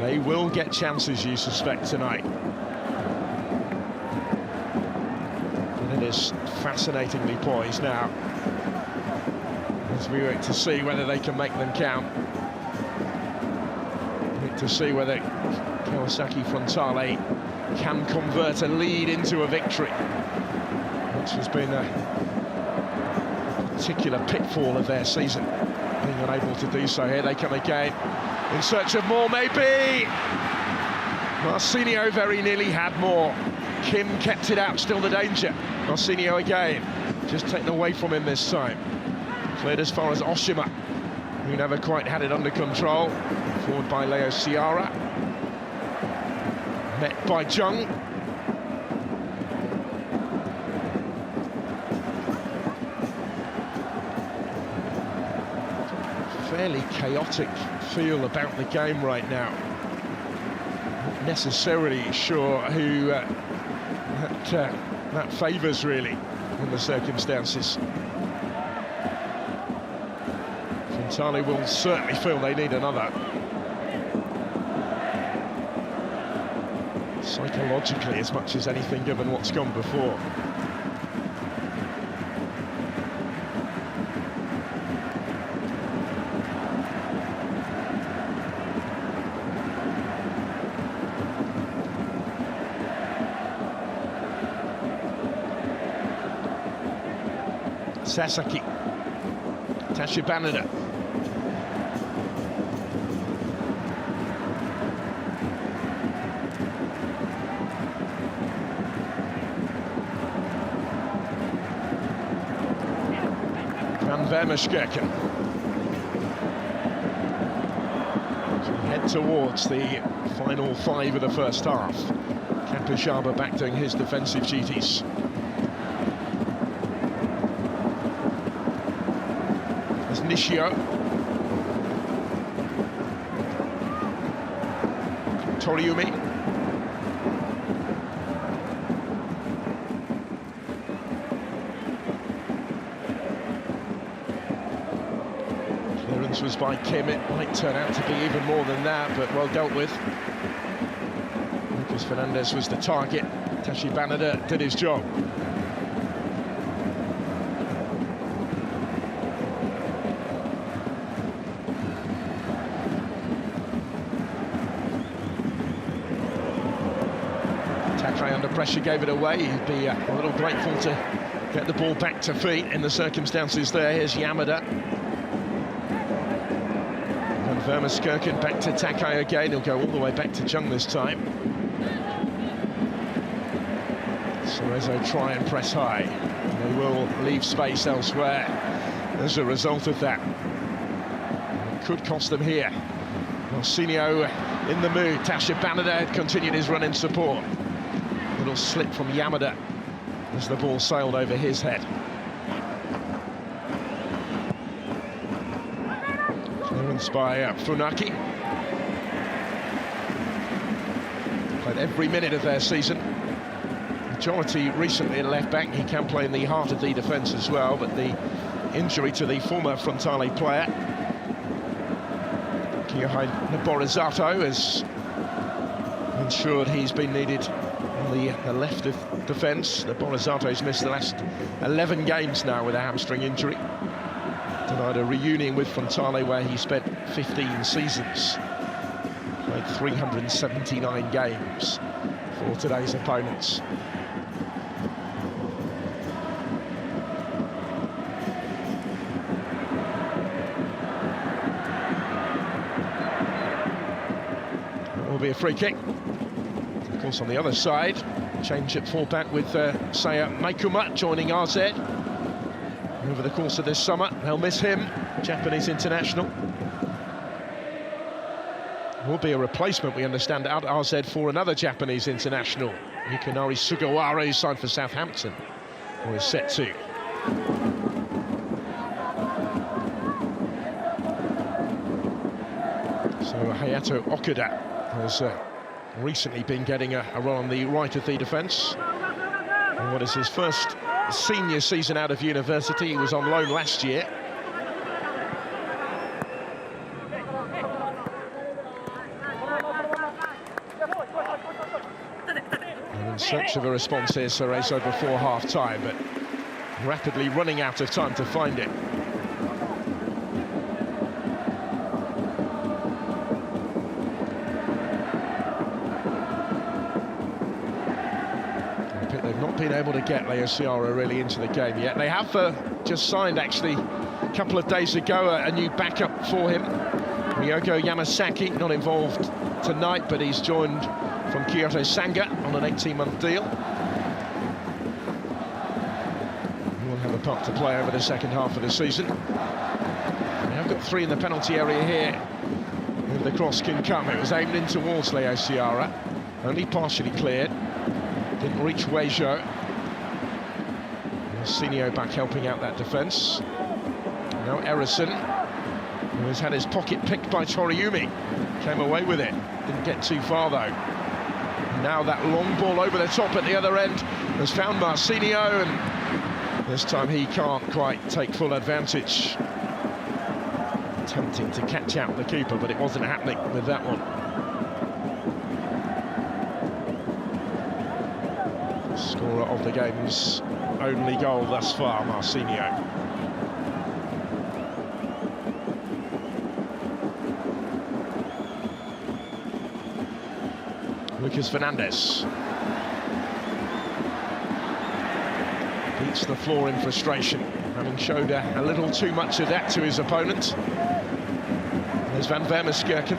They will get chances, you suspect, tonight. And it is fascinatingly poised now, as we wait to see whether they can make them count. Wait to see whether Kawasaki Frontale can convert a lead into a victory, which has been a particular pitfall of their season. being unable to do so. Here they come again, in search of more, maybe. Marcinho very nearly had more. Kim kept it out, still the danger. Marcinho again, just taken away from him this time. Cleared as far as Oshima, who never quite had it under control. Forward by Leo Ciara. Met by Jung. Fairly chaotic feel about the game right now. Not necessarily sure who that favours really in the circumstances. Frontale will certainly feel they need another. Psychologically as much as anything, given what's gone before. Sasaki, Tashibanada. Van Vermeerschkerken. So we head towards the final 5 of the first half. Kampuchaba back doing his defensive duties. Nishio. Toriumi. Clearance was by Kim. It might turn out to be even more than that, but well dealt with. Lucas Fernandez was the target. Tashibanada did his job. Under pressure, gave it away. He'd be a little grateful to get the ball back to feet in the circumstances there. Here's Yamada. And Vermeerschkerken back to Takai again. He'll go all the way back to Jung this time. Cerezo try and press high. They will leave space elsewhere as a result of that. It could cost them here. Marcinho in the mood. Tashibanada continued his run in support. Little slip from Yamada as the ball sailed over his head. Clearance by Funaki. Played every minute of their season. Majority recently at left back. He can play in the heart of the defence as well, but the injury to the former Frontale player, Kyohei Naborizato, has ensured he's been needed on the left of defence. Naborizato's missed the last 11 games now with a hamstring injury. Denied a reunion with Frontale where he spent 15 seasons. Played 379 games for today's opponents. It will be a free kick. Of course, on the other side, change at fullback with Saya Maikuma joining RZ. Over the course of this summer, they'll miss him, Japanese international. Will be a replacement, we understand, at RZ for another Japanese international, Yukinari Sugawara, who signed for Southampton, or is set to. So Hayato Okuda has recently been getting a run on the right of the defence. And what is his first senior season out of university? He was on loan last year. And in search of a response here, Cerezo before half-time, but rapidly running out of time to find it. They've not been able to get Leo Ciara really into the game yet. They have just signed, actually, couple of days ago, a new backup for him. Ryogo Yamasaki, not involved tonight, but he's joined from Kyoto Sanga on an 18-month deal. He will have a part to play over the second half of the season. We have got 3 in the penalty area here. If the cross can come, it was aimed in towards Leo Ciara, only partially cleared. Didn't reach Weijo. Sinio back helping out that defence. Now Erison, who has had his pocket picked by Toriumi, came away with it. Didn't get too far though. Now that long ball over the top at the other end has found Marcinho, and this time he can't quite take full advantage. Attempting to catch out the keeper, but it wasn't happening with that one. Scorer of the game's only goal thus far, Marcinho. Lucas Fernandez beats the floor in frustration, having showed a little too much of that to his opponent. There's Van Vermeerskirchen.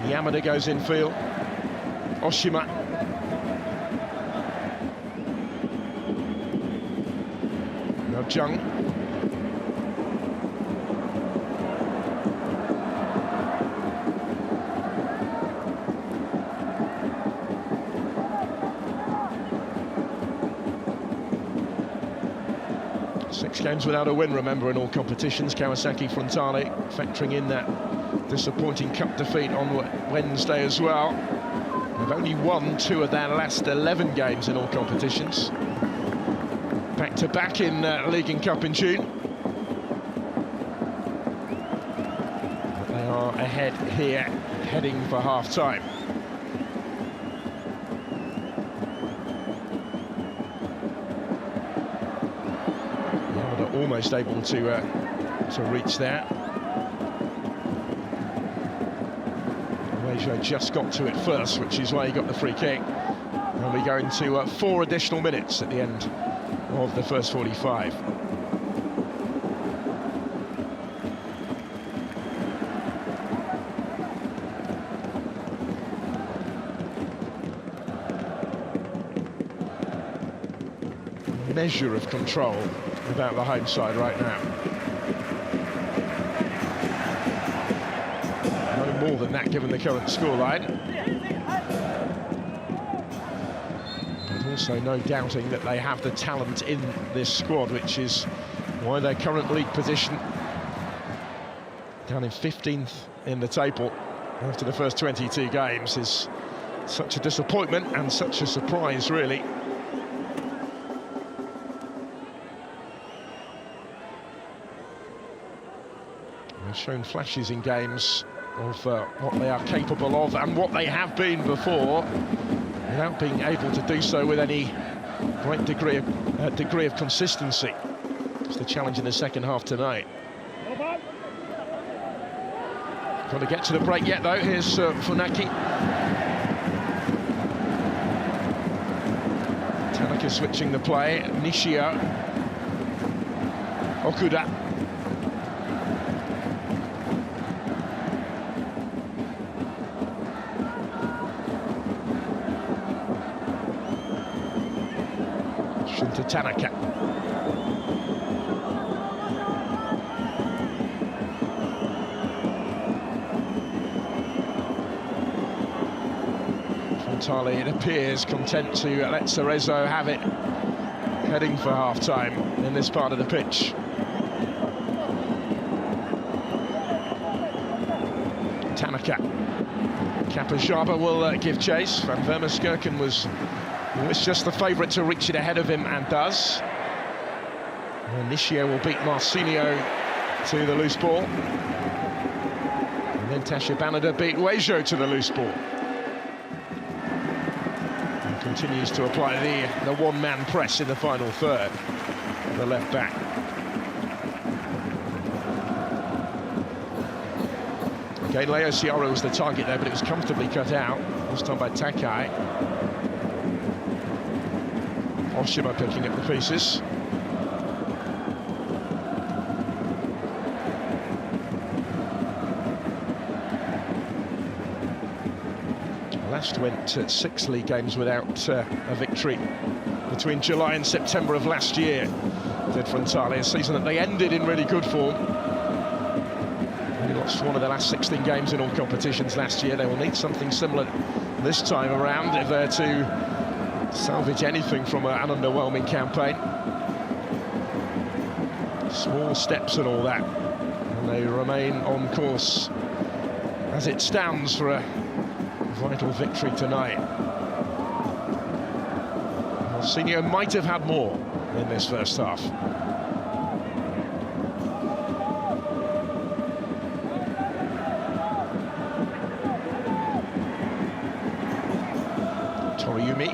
Yamada goes infield. Oshima. Now Jung. Six games without a win, remember, in all competitions. Kawasaki Frontale factoring in that disappointing cup defeat on Wednesday as well. They've only won 2 of their last 11 games in all competitions. Back-to-back in League and Cup in June. But they are ahead here, heading for half-time. Almost able to reach there. Weijo just got to it first, which is why he got the free kick. And we go into 4 additional minutes at the end of the first 45. Measure of control about the home side right now. No more than that given the current scoreline. But also no doubting that they have the talent in this squad, which is why their current league position down in 15th in the table after the first 22 games is such a disappointment and such a surprise, really. Shown flashes in games of what they are capable of and what they have been before, without being able to do so with any great degree of consistency. It's the challenge in the second half tonight. Got to get to the break yet though. Here's Funaki. Tanaka switching the play. Nishio. Okuda. To Tanaka. Frontale, it appears, content to let Cerezo have it, heading for half-time in this part of the pitch. Tanaka. Kapajaba will give chase. Van Vermeerskirchen was just the favourite to reach it ahead of him, and does. And Nishio will beat Marcinho to the loose ball. And then Tasha Banada beat Weijo to the loose ball. And continues to apply the one-man press in the final third. The left back. Okay, Leo Ciara was the target there, but it was comfortably cut out. This time by Takai. Oshima picking up the pieces. last went 6 league games without a victory between July and September of last year. Did Frontale, a season that they ended in really good form. They lost one of the last 16 games in all competitions last year. They will need something similar this time around if they're to salvage anything from an underwhelming campaign. Small steps and all that, and they remain on course as it stands for a vital victory tonight. Senior might have had more in this first half. Toriumi.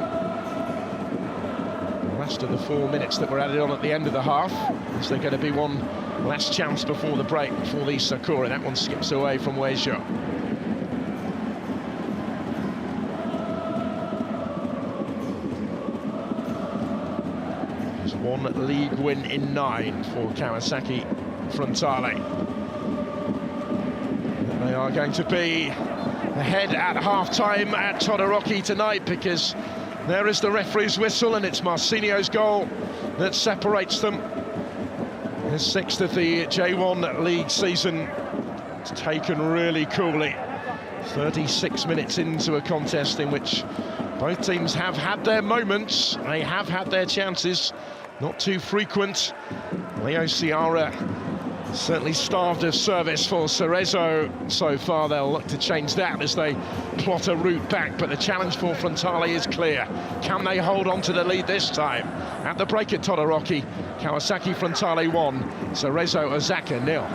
The last of the 4 minutes that were added on at the end of the half. Is there going to be one last chance before the break for the Sakura? That one skips away from Weizhou. One league win in 9 for Kawasaki Frontale. They are going to be ahead at half-time at Todoroki tonight, because there is the referee's whistle and it's Marcinho's goal that separates them. His 6th of the J1 League season. It's taken really coolly. 36 minutes into a contest in which both teams have had their moments, they have had their chances. Not too frequent. Leo Ciara certainly starved of service for Cerezo so far. They'll look to change that as they plot a route back, but the challenge for Frontale is clear. Can they hold on to the lead this time? At the break at Todoroki, Kawasaki Frontale 1, Cerezo Osaka 0.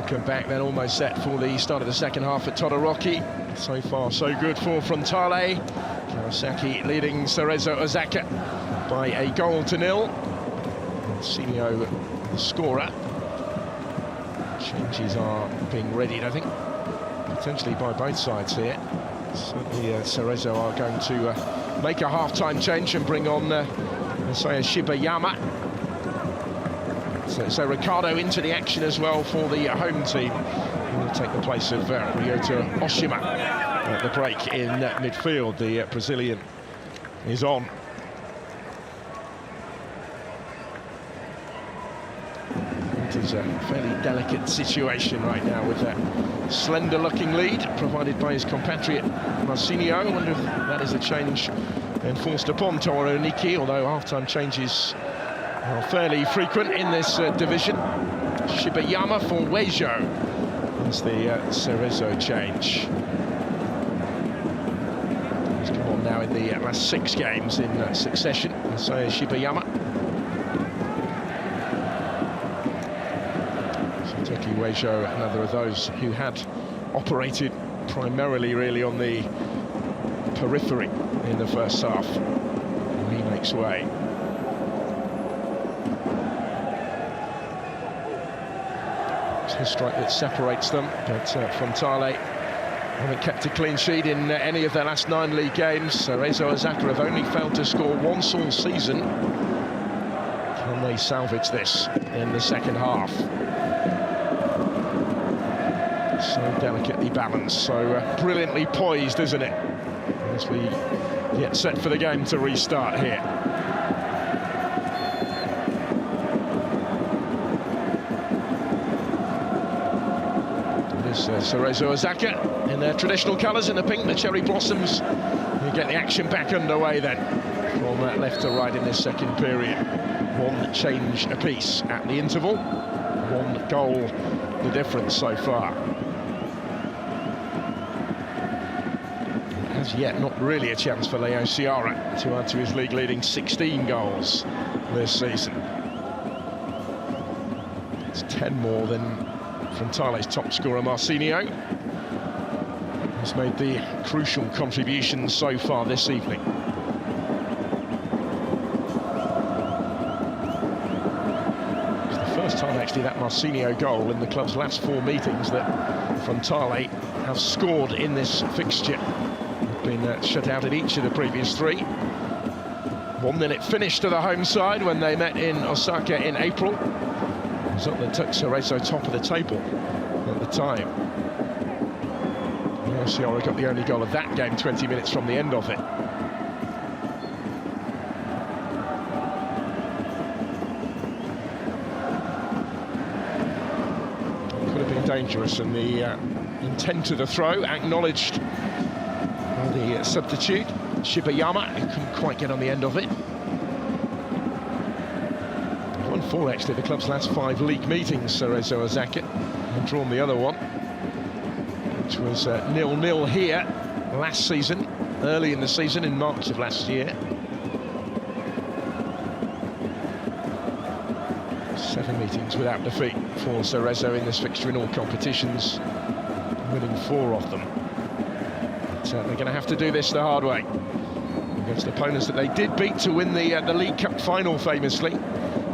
Welcome back then, almost set for the start of the second half at Todoroki. So far so good for Frontale. Kawasaki leading Cerezo Osaka by a goal to nil. Senio, the scorer. Changes are being readied, I think, potentially by both sides here. Certainly Cerezo are going to make a half-time change and bring on Shibayama. So Ricardo into the action as well for the home team. He will take the place of Ryota Oshima at the break in midfield. The Brazilian is on. It is a fairly delicate situation right now with that slender-looking lead provided by his compatriot Marcinho. I wonder if that is a change enforced upon Toru Niki, although half-time changes are fairly frequent in this division. Shibayama for Weijo as the Cerezo change. He's come on now in the last 6 games in succession. So Shibayama. Soteki Weijo, another of those who had operated primarily really on the periphery in the first half. And he makes way. The strike that separates them, but Frontale haven't kept a clean sheet in any of their last 9 league games. Cerezo Osaka have only failed to score once all season. Can they salvage this in the second half? So delicately balanced, so brilliantly poised, isn't it? As we get set for the game to restart here. Cerezo Osaka in their traditional colours, in the pink, the cherry blossoms. You get the action back underway then, from left to right in this second period. 1 change apiece at the interval, 1 goal the difference so far. As yet, not really a chance for Leo Ciara to add to his league-leading 16 goals this season. It's 10 more than Frontale's top scorer Marcinho. He's made the crucial contributions so far this evening. It's the first time actually that Marcinho goal in the club's last 4 meetings that Frontale have scored in this fixture. They've been shut out at each of the previous 3. 1-minute finish to the home side when they met in Osaka in April. Result that took Cerezo top of the table at the time. Ciara got the only goal of that game 20 minutes from the end of it. Could have been dangerous, and the intent of the throw acknowledged by the substitute Shibayama, who couldn't quite get on the end of it. 1-4 actually the club's last 5 league meetings, Cerezo Osaka, and drawn the other one, which was 0-0 here last season, early in the season in March of last year. 7 meetings without defeat for Cerezo in this fixture in all competitions, winning 4 of them. But they're going to have to do this the hard way against opponents that they did beat to win the League Cup final famously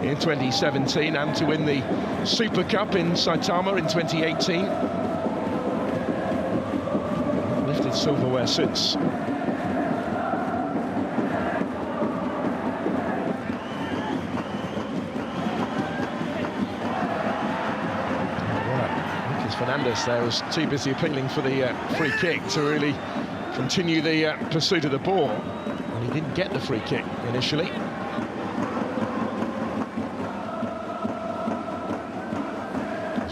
in 2017, and to win the Super Cup in Saitama in 2018. Lifted silverware since. Lucas Fernandez there was too busy appealing for the free kick to really continue the pursuit of the ball, and he didn't get the free kick initially.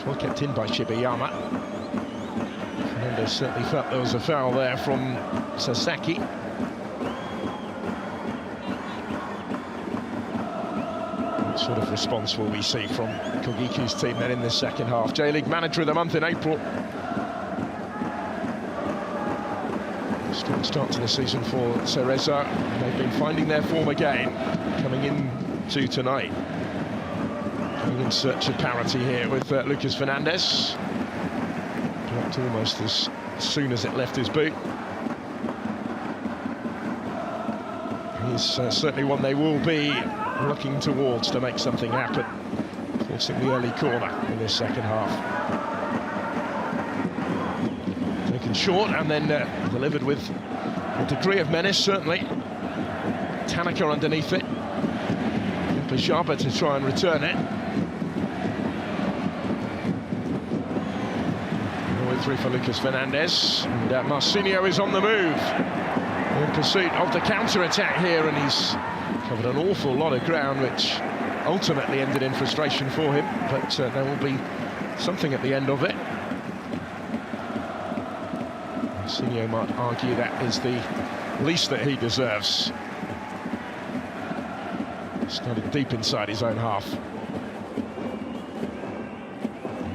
Well kept in by Shibayama. Fernandez certainly felt there was a foul there from Sasaki. What sort of response will we see from Kogiku's team then in the second half? J-League Manager of the Month in April. Strong start to the season for Cerezo. They've been finding their form again, coming in to tonight. in search of parity here with Lucas Fernandez. Dropped almost as soon as it left his boot. He's certainly one they will be looking towards to make something happen, forcing the early corner in this second half. Taken short and then delivered with a degree of menace, certainly. Tanaka underneath it. Sharper to try and return it. Through for Lucas Fernandez, and Marcinho is on the move in pursuit of the counter-attack here, and he's covered an awful lot of ground, which ultimately ended in frustration for him, but there will be something at the end of it. Marcinho might argue that is the least that he deserves. Started deep inside his own half.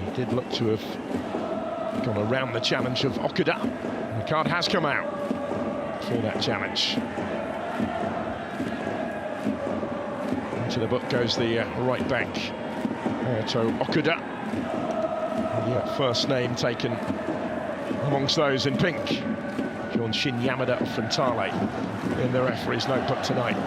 He did look to have gone around the challenge of Okuda. The card has come out for that challenge. Into the book goes the right back, to Okuda. The first name taken amongst those in pink, Shin Yamada of Frontale, in the referee's notebook tonight.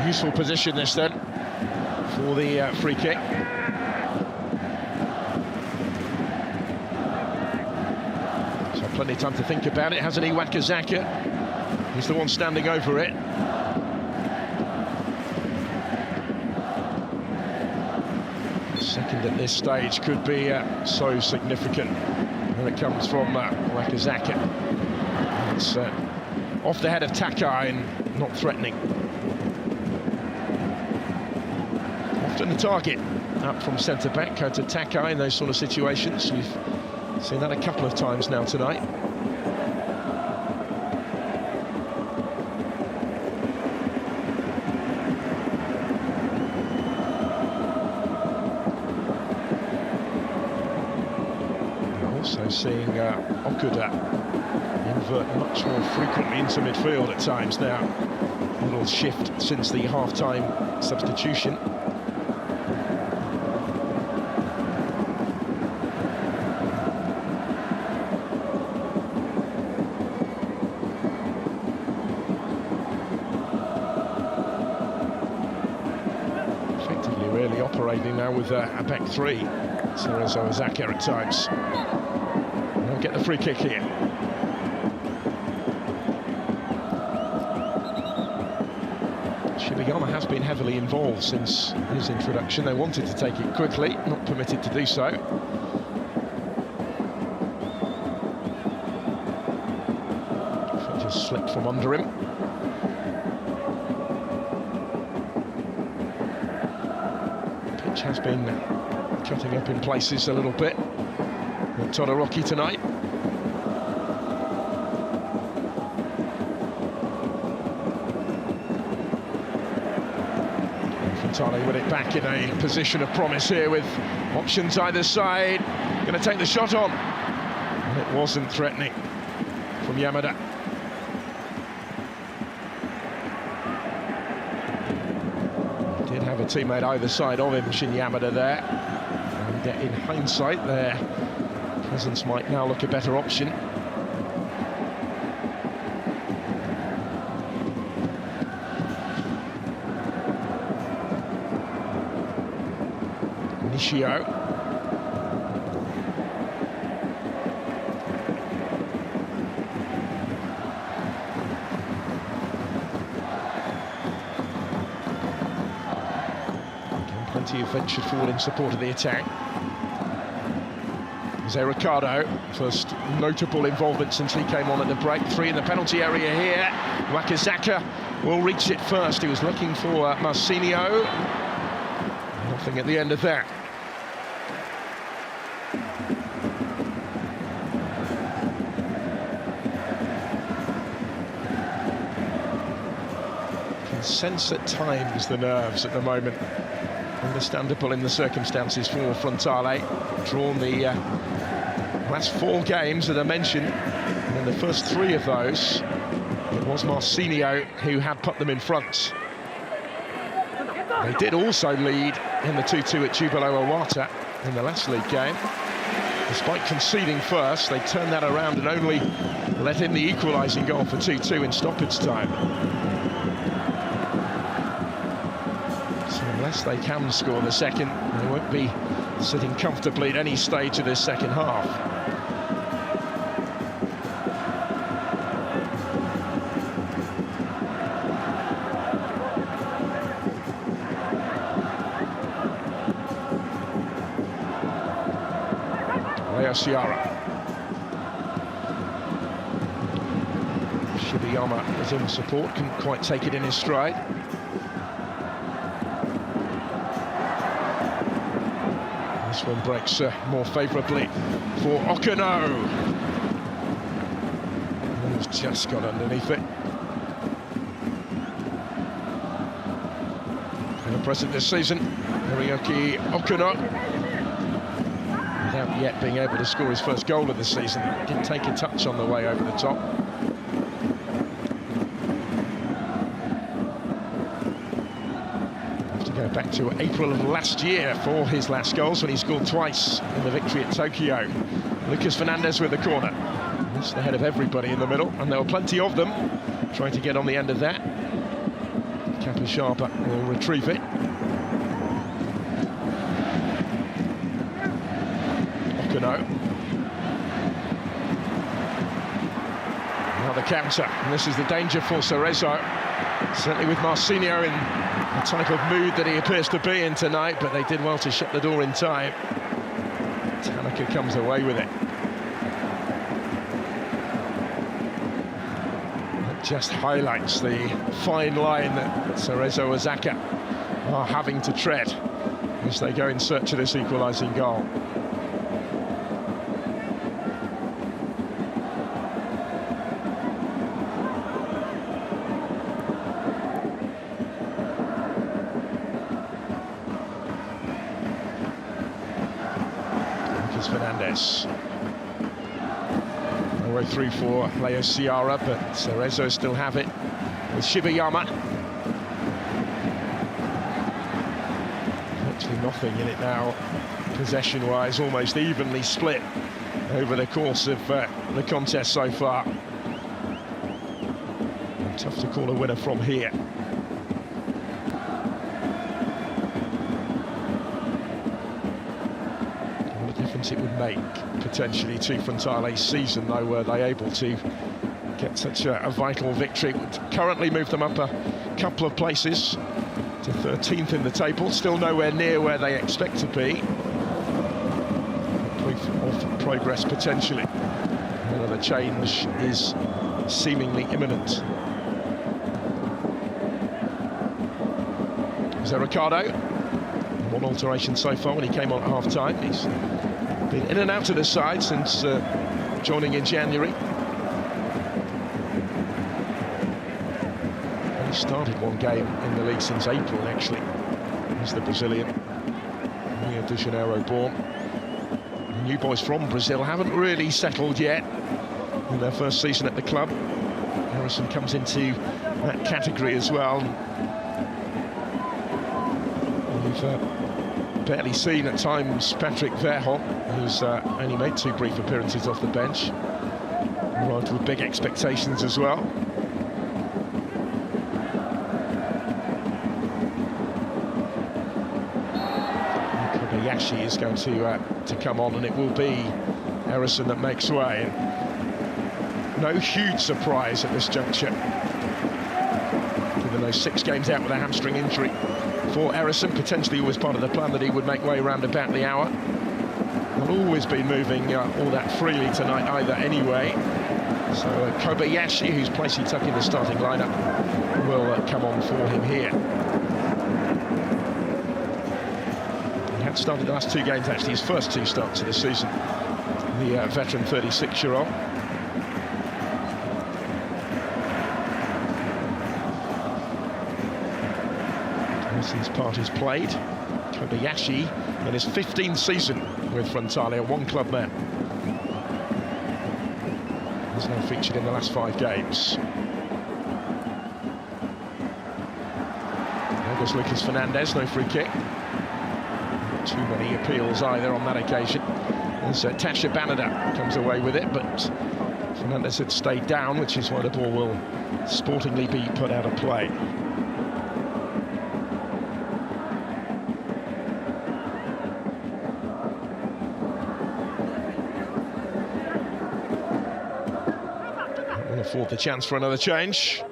Useful position this then for the free kick. So plenty of time to think about it, hasn't he, Wakazaka? He's the one standing over it. Second at this stage could be so significant when it comes from Wakazaka. It's off the head of Takai and not threatening. Often the target up from centre-back, go to Takai in those sort of situations. We've seen that a couple of times now tonight. We're also seeing Okuda invert much more frequently into midfield at times now. A little shift since the half-time substitution. Operating now with a back three. Cerezo Osaka at times. They'll get the free kick here. Shibiyama has been heavily involved since his introduction. They wanted to take it quickly, not permitted to do so. Foot just slipped from under him. Has been cutting up in places a little bit with Todoroki tonight. Frontale with it back in a position of promise here with options either side. Going to take the shot on, and it wasn't threatening from Yamada. Have a teammate either side of him, Shin Yamada there, and in hindsight their presence might now look a better option. Nishio. Plenty of ventured forward in support of the attack. Jose Ricardo, first notable involvement since he came on at the break. Three in the penalty area here. Wakazaka will reach it first. He was looking for Marcinho. Nothing at the end of that. You can sense at times the nerves at the moment. Understandable in the circumstances for Frontale. Drawn the last 4 games that I mentioned, and in the first 3 of those, it was Marcinho who had put them in front. They did also lead in the 2-2 at Jubilo Iwata in the last league game. Despite conceding first, they turned that around and only let in the equalising goal for 2-2 in stoppage time. So unless they can score the second, they won't be sitting comfortably at any stage of this second half. Shibiyama was in support, couldn't quite take it in his stride. This one breaks more favourably for Okano. He's just got underneath it. And present this season, Hiroyuki Okano, without yet being able to score his first goal of the season, did take a touch on the way over the top. Have to go back to April of last year for his last goals, when he scored twice in the victory at Tokyo. Lucas Fernandez with the corner. Missed ahead of everybody in the middle, and there were plenty of them trying to get on the end of that. Kapusharpa will retrieve it. Now the counter, and this is the danger for Cerezo. Certainly with Marcinho in the type of mood that he appears to be in tonight, but they did well to shut the door in time. Tanaka comes away with it. That just highlights the fine line that Cerezo Osaka are having to tread as they go in search of this equalising goal. Fernandez. No way through for Leo Ciara, but Cerezo still have it with Shibiyama. Virtually nothing in it now, possession-wise, almost evenly split over the course of the contest so far. Tough to call a winner from here. It would make potentially to Frontale's season, though, were they able to get such a vital victory. It would currently move them up a couple of places to 13th in the table, still nowhere near where they expect to be. Proof of progress potentially. Another change is seemingly imminent. Is there Ricardo? One alteration so far when he came on at half-time. He's been in and out of the side since joining in January. He started one game in the league since April, actually. He's the Brazilian, Rio de Janeiro born. The new boys from Brazil haven't really settled yet in their first season at the club. Harrison comes into that category as well. We've barely seen at times Patrick Verho, who's only made 2 brief appearances off the bench. Arrived with big expectations as well. Kobayashi is going to come on, and it will be Harrison that makes way. No huge surprise at this juncture, even though 6 games out with a hamstring injury for Harrison. Potentially always part of the plan that he would make way around about the hour. Not always been moving all that freely tonight either anyway. So Kobayashi, whose place he took in the starting lineup, will come on for him here. He had started the last 2 games, actually his first 2 starts of the season. The veteran 36-year-old. Harrison's part is played. Kobayashi in his 15th season with Frontale, a 1-club man. He's now featured in the last 5 games. There goes Lucas Fernandez, no free kick. Not too many appeals either on that occasion. As Tasha Banada comes away with it, but Fernandez had stayed down, which is why the ball will sportingly be put out of play. Afford the chance for another change.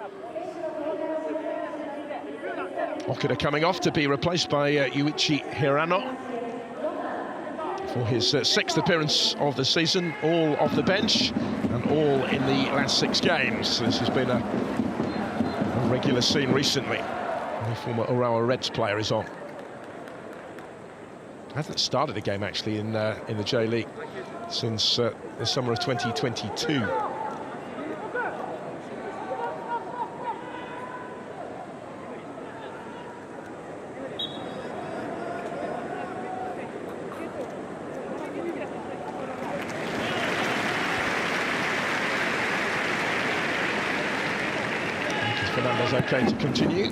Okada coming off to be replaced by Yuichi Hirano for his 6th appearance of the season, all off the bench and all in the last 6 games. This has been a regular scene recently. The former Urawa Reds player is on. Hasn't started a game actually in the J-League since the summer of 2022. Fernandez okay to continue.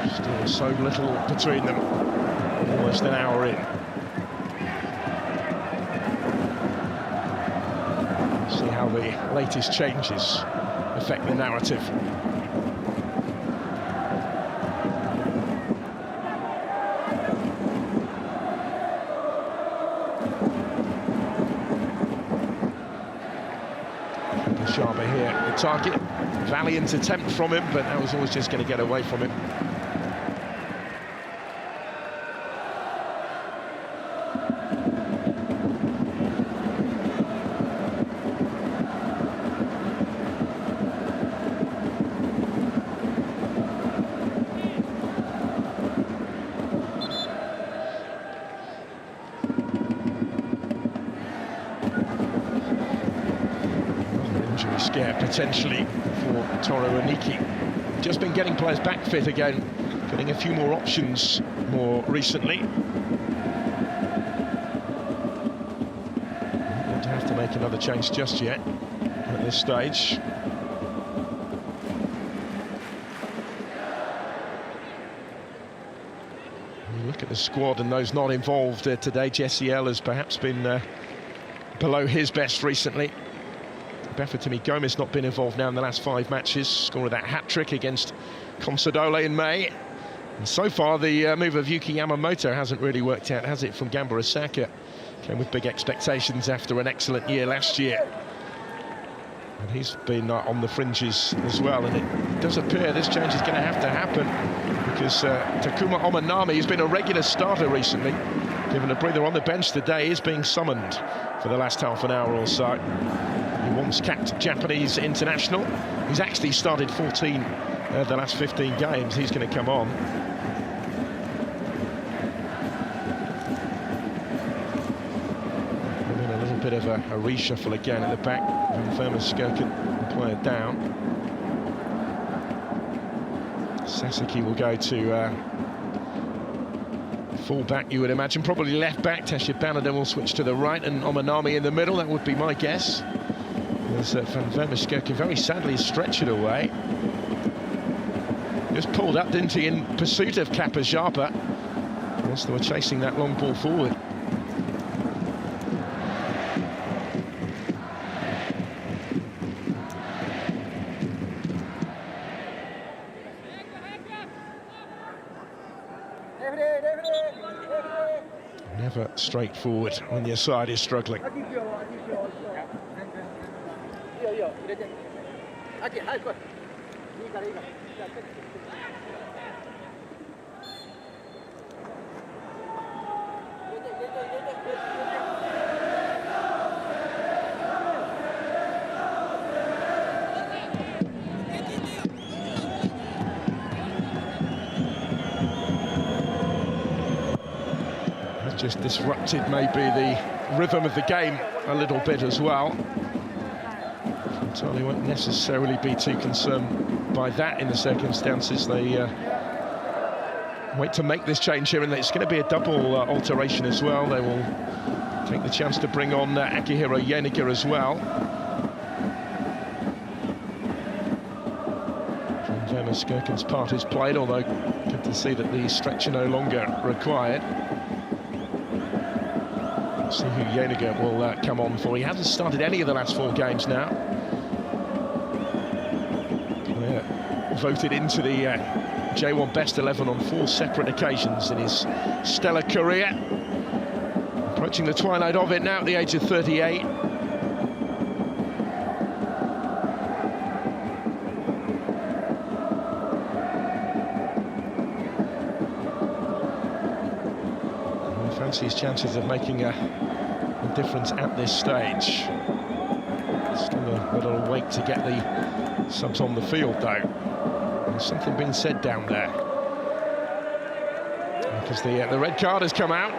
Still so little between them, almost an hour in. See how the latest changes affect the narrative. Sharper here, the target. Valiant attempt from him, but that was always just going to get away from him. Scare potentially for Toru Aniki. Just been getting players back fit again, getting a few more options more recently. Not to have to make another change just yet at this stage. You look at the squad and those not involved today. Jesse L has perhaps been below his best recently. Bafetimi Gomez not been involved now in the last 5 matches, scored that hat-trick against Consadole in May. And so far, the move of Yuki Yamamoto hasn't really worked out, has it, from Gamba Osaka? Came with big expectations after an excellent year last year. And he's been on the fringes as well, and it does appear this change is going to have to happen because Takuma Omanami has been a regular starter recently. Given a breather on the bench today, is being summoned for the last half an hour or so. He once capped Japanese international. He's actually started 14 of the last 15 games. He's going to come on. And then a little bit of a reshuffle again at the back. Verma can play it down. Sasaki will go to full back, you would imagine, probably left back. Tasha Banada will switch to the right, and Omanami in the middle. That would be my guess. As Van Verma very sadly stretched it away. Just pulled up, didn't he, in pursuit of Kappa-Japa, whilst they were chasing that long ball forward. Never straightforward when your side is struggling. Just disrupted maybe the rhythm of the game a little bit as well. Frontale won't necessarily be too concerned by that in the circumstances. They wait to make this change here, and it's going to be a double alteration as well. They will take the chance to bring on Akihiro Ienega as well. From Werner Skirken's part is played, although good to see that the stretcher no longer required. Let's see who Ienega will come on for. He hasn't started any of the last 4 games now. Voted into the J1 Best 11 on 4 separate occasions in his stellar career. Approaching the twilight of it now at the age of 38. I fancy his chances of making a difference at this stage. Still a little wait to get the subs on the field, though. There's something being said down there, because the red card has come out.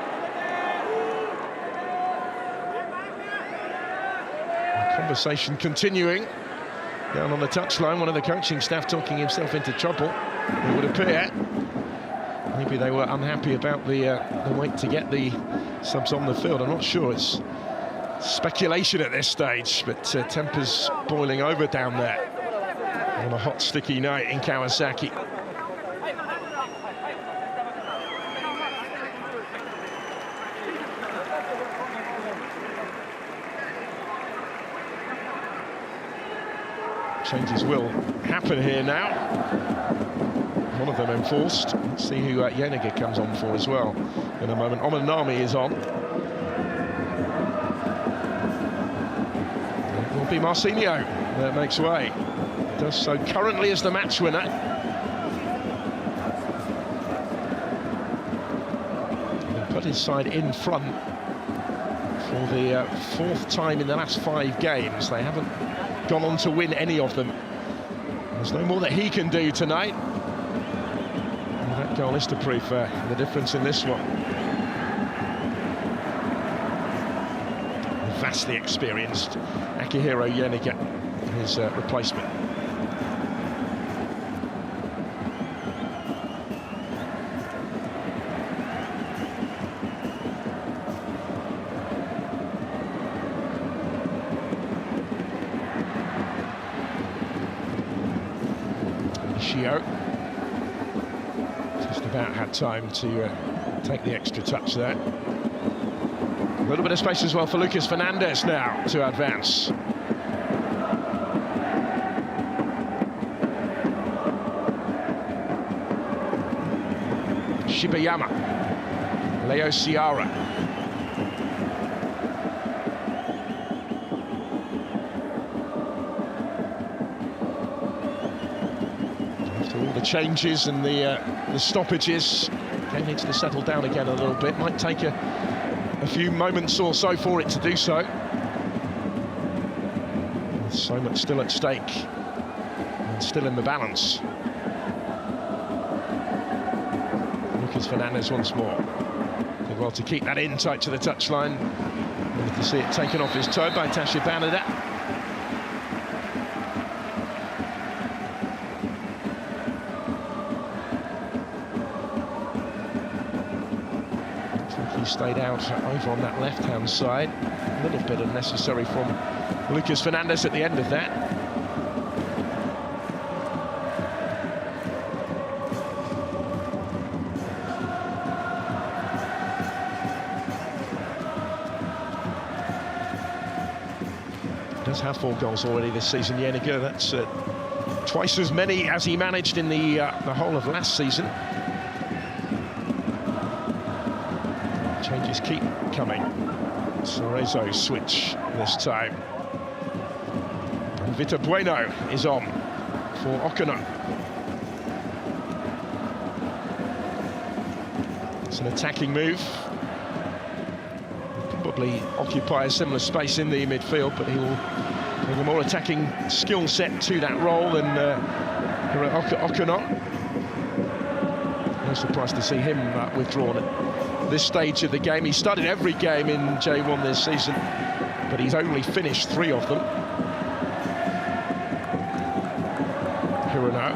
The conversation continuing down on the touchline. One of the coaching staff talking himself into trouble, it would appear. Maybe they were unhappy about the wait to get the subs on the field. I'm not sure. It's speculation at this stage, but tempers boiling over down there on a hot, sticky night in Kawasaki. Changes will happen here now. One of them enforced. Let's see who Ienega comes on for as well in a moment. Omanami is on. It will be Marcinho that makes way. Does so currently as the match winner. He put his side in front for the 4th time in the last 5 games. They haven't gone on to win any of them. There's no more that he can do tonight. And that goal is to prove the difference in this one. Vastly experienced Akihiro Ienega, his replacement. Just about had time to take the extra touch there. A little bit of space as well for Lucas Fernandez now to advance. Shibayama, Leo Ciara. All the changes and the stoppages, game needs to settle down again a little bit. Might take a few moments or so for it to do so. There's so much still at stake and still in the balance. Lucas Fernandez once more. Did well to keep that in tight to the touchline. Wanted to see it taken off his toe by Tashi Banada. Stayed out over on that left-hand side. A little bit unnecessary from Lucas Fernandez at the end of that. Does have 4 goals already this season, Ienega. That's twice as many as he managed in the whole of last season. Changes keep coming. Cerezo switch this time. And Vitor Bueno is on for Okuno. It's an attacking move. Probably occupy a similar space in the midfield, but he will bring a more attacking skill set to that role than Okuno. No surprise to see him withdrawn at this stage of the game. He started every game in J1 this season, but he's only finished 3 of them. Hirono.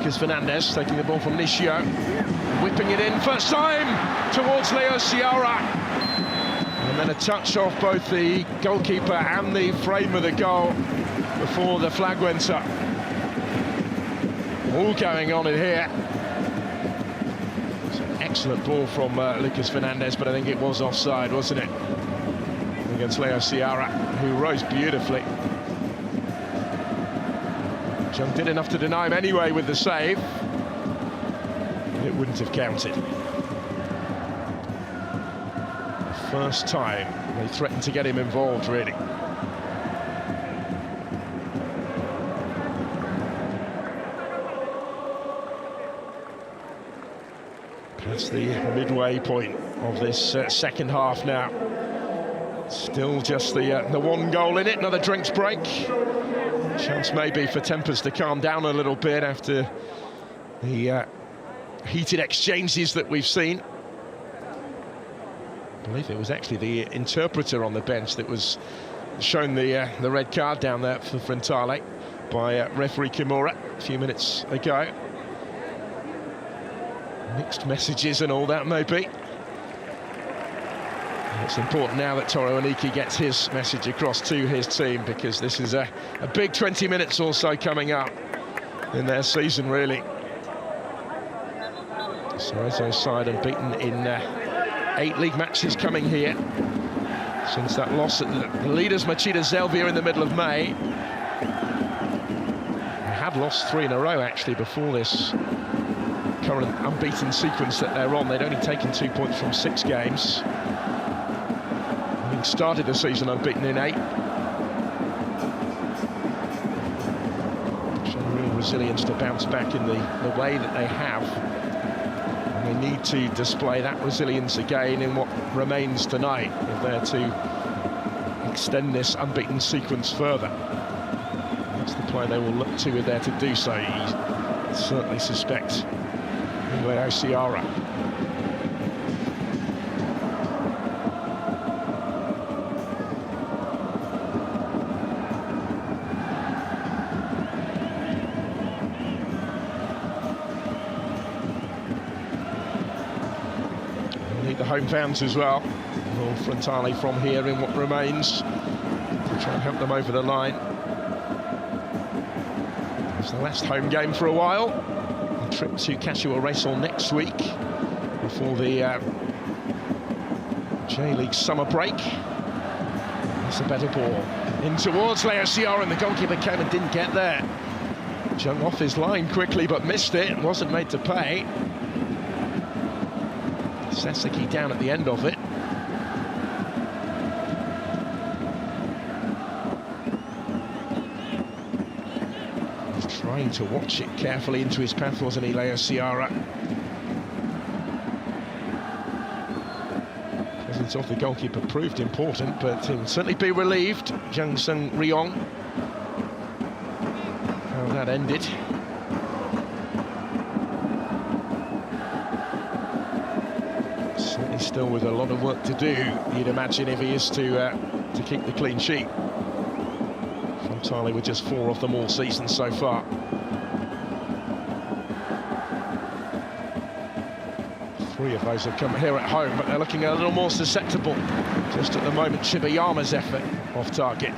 Lucas Fernandez taking the ball from Nishio, whipping it in, first time towards Leo Ciara. And then a touch off both the goalkeeper and the frame of the goal before the flag went up. All going on in here. It's an excellent ball from Lucas Fernandez, but I think it was offside, wasn't it? Against Leo Ciara, who rose beautifully. Jung did enough to deny him anyway with the save. It wouldn't have counted. First time they threatened to get him involved, really. That's the midway point of this second half now. Still just the one goal in it, another drinks break. Chance maybe for tempers to calm down a little bit after the heated exchanges that we've seen. I believe it was actually the interpreter on the bench that was shown the red card down there for Frontale by referee Kimura a few minutes ago. Mixed messages and all that maybe. It's important now that Toru Oniki gets his message across to his team, because this is a big 20 minutes or so coming up in their season, really. Cerezo's side unbeaten in 8 league matches coming here since that loss at the leaders Machida Zelvia in the middle of May. They had lost 3 in a row actually before this current unbeaten sequence that they're on. They'd only taken 2 points from 6 games. Started the season unbeaten in 8. Showing real resilience to bounce back in the way that they have. And they need to display that resilience again in what remains tonight if they're to extend this unbeaten sequence further. That's the play they will look to if they're to do so. You certainly suspect Leo Ciara. Home fans as well. Will Frontale from here in what remains to try and help them over the line. It's the last home game for a while. A trip to Casual Racehall next week before the J-League summer break. That's a better ball in towards Leo Ciara, and the goalkeeper came and didn't get there. Jung off his line quickly but missed it and wasn't made to pay. Sasaki down at the end of it. He's trying to watch it carefully into his path, wasn't he, Leo Ciara? Presence of the goalkeeper proved important, but he will certainly be relieved. Jung Sung Ryong. How that ended. Still with a lot of work to do, you'd imagine, if he is to keep the clean sheet. Frontale with just 4 of them all season so far. 3 of those have come here at home, but they're looking a little more susceptible just at the moment. Shibayama's effort off target.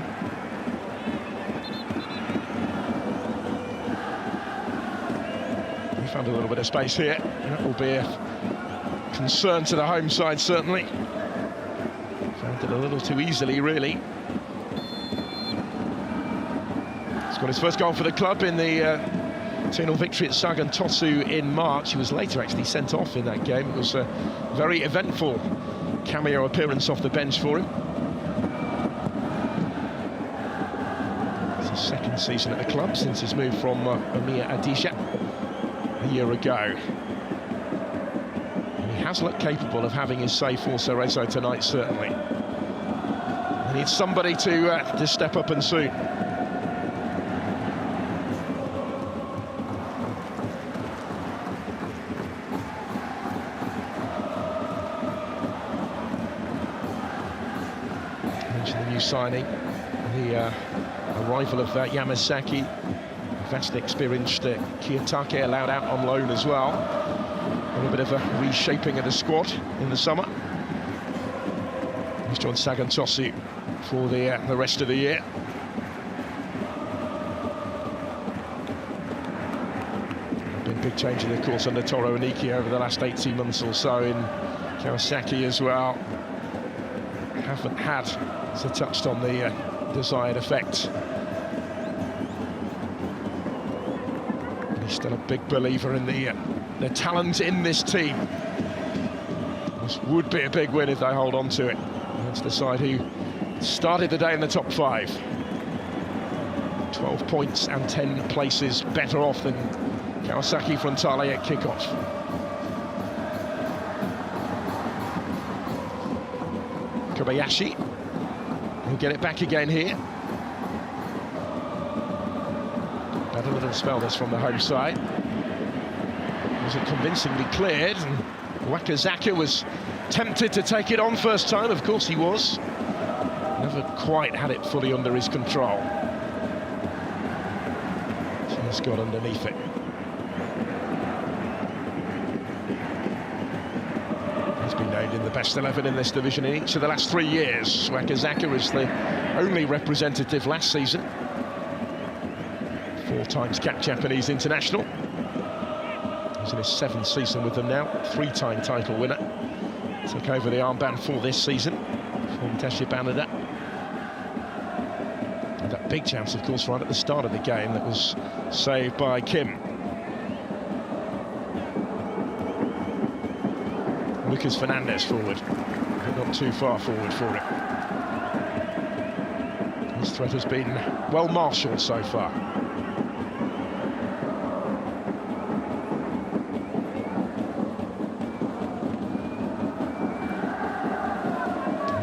We found a little bit of space here. That will be a concern to the home side, certainly. Found it a little too easily, really. He's got his first goal for the club in the 2-0 victory at Sagan Tosu in March. He was later actually sent off in that game. It was a very eventful cameo appearance off the bench for him. It's his second season at the club since his move from Omiya Adisha a year ago. Has looked capable of having his say for Cerezo tonight, certainly. He needs somebody to step up and soon. Mentioned the new signing, the arrival of Yamasaki, vastly experienced Kiyotake allowed out on loan as well. A little bit of a reshaping of the squad in the summer. He's joined Sagantosu for the rest of the year. Been big changes, of course, under Toru Iniki over the last 18 months or so in Kawasaki as well. Haven't had, as I touched on, the desired effect. He's still a big believer in the talent in this team. This would be a big win if they hold on to it. That's the side who started the day in the top 5. 12 points and 10 places better off than Kawasaki Frontale at kickoff. Kobayashi, he'll get it back again here. Better little spell this from the home side. Wasn't convincingly cleared, and Wakazaka was tempted to take it on first time, of course he was. Never quite had it fully under his control. Just got underneath it. He's been named in the best 11 in this division in each of the last 3 years. Wakazaka is the only representative last season. 4 times capped Japanese international. He's in his 7th season with them now, 3-time title winner. Took over the armband for this season from Tashi Banada. And that big chance, of course, right at the start of the game that was saved by Kim. Lucas Fernandez forward, but not too far forward for it. His threat has been well marshalled so far.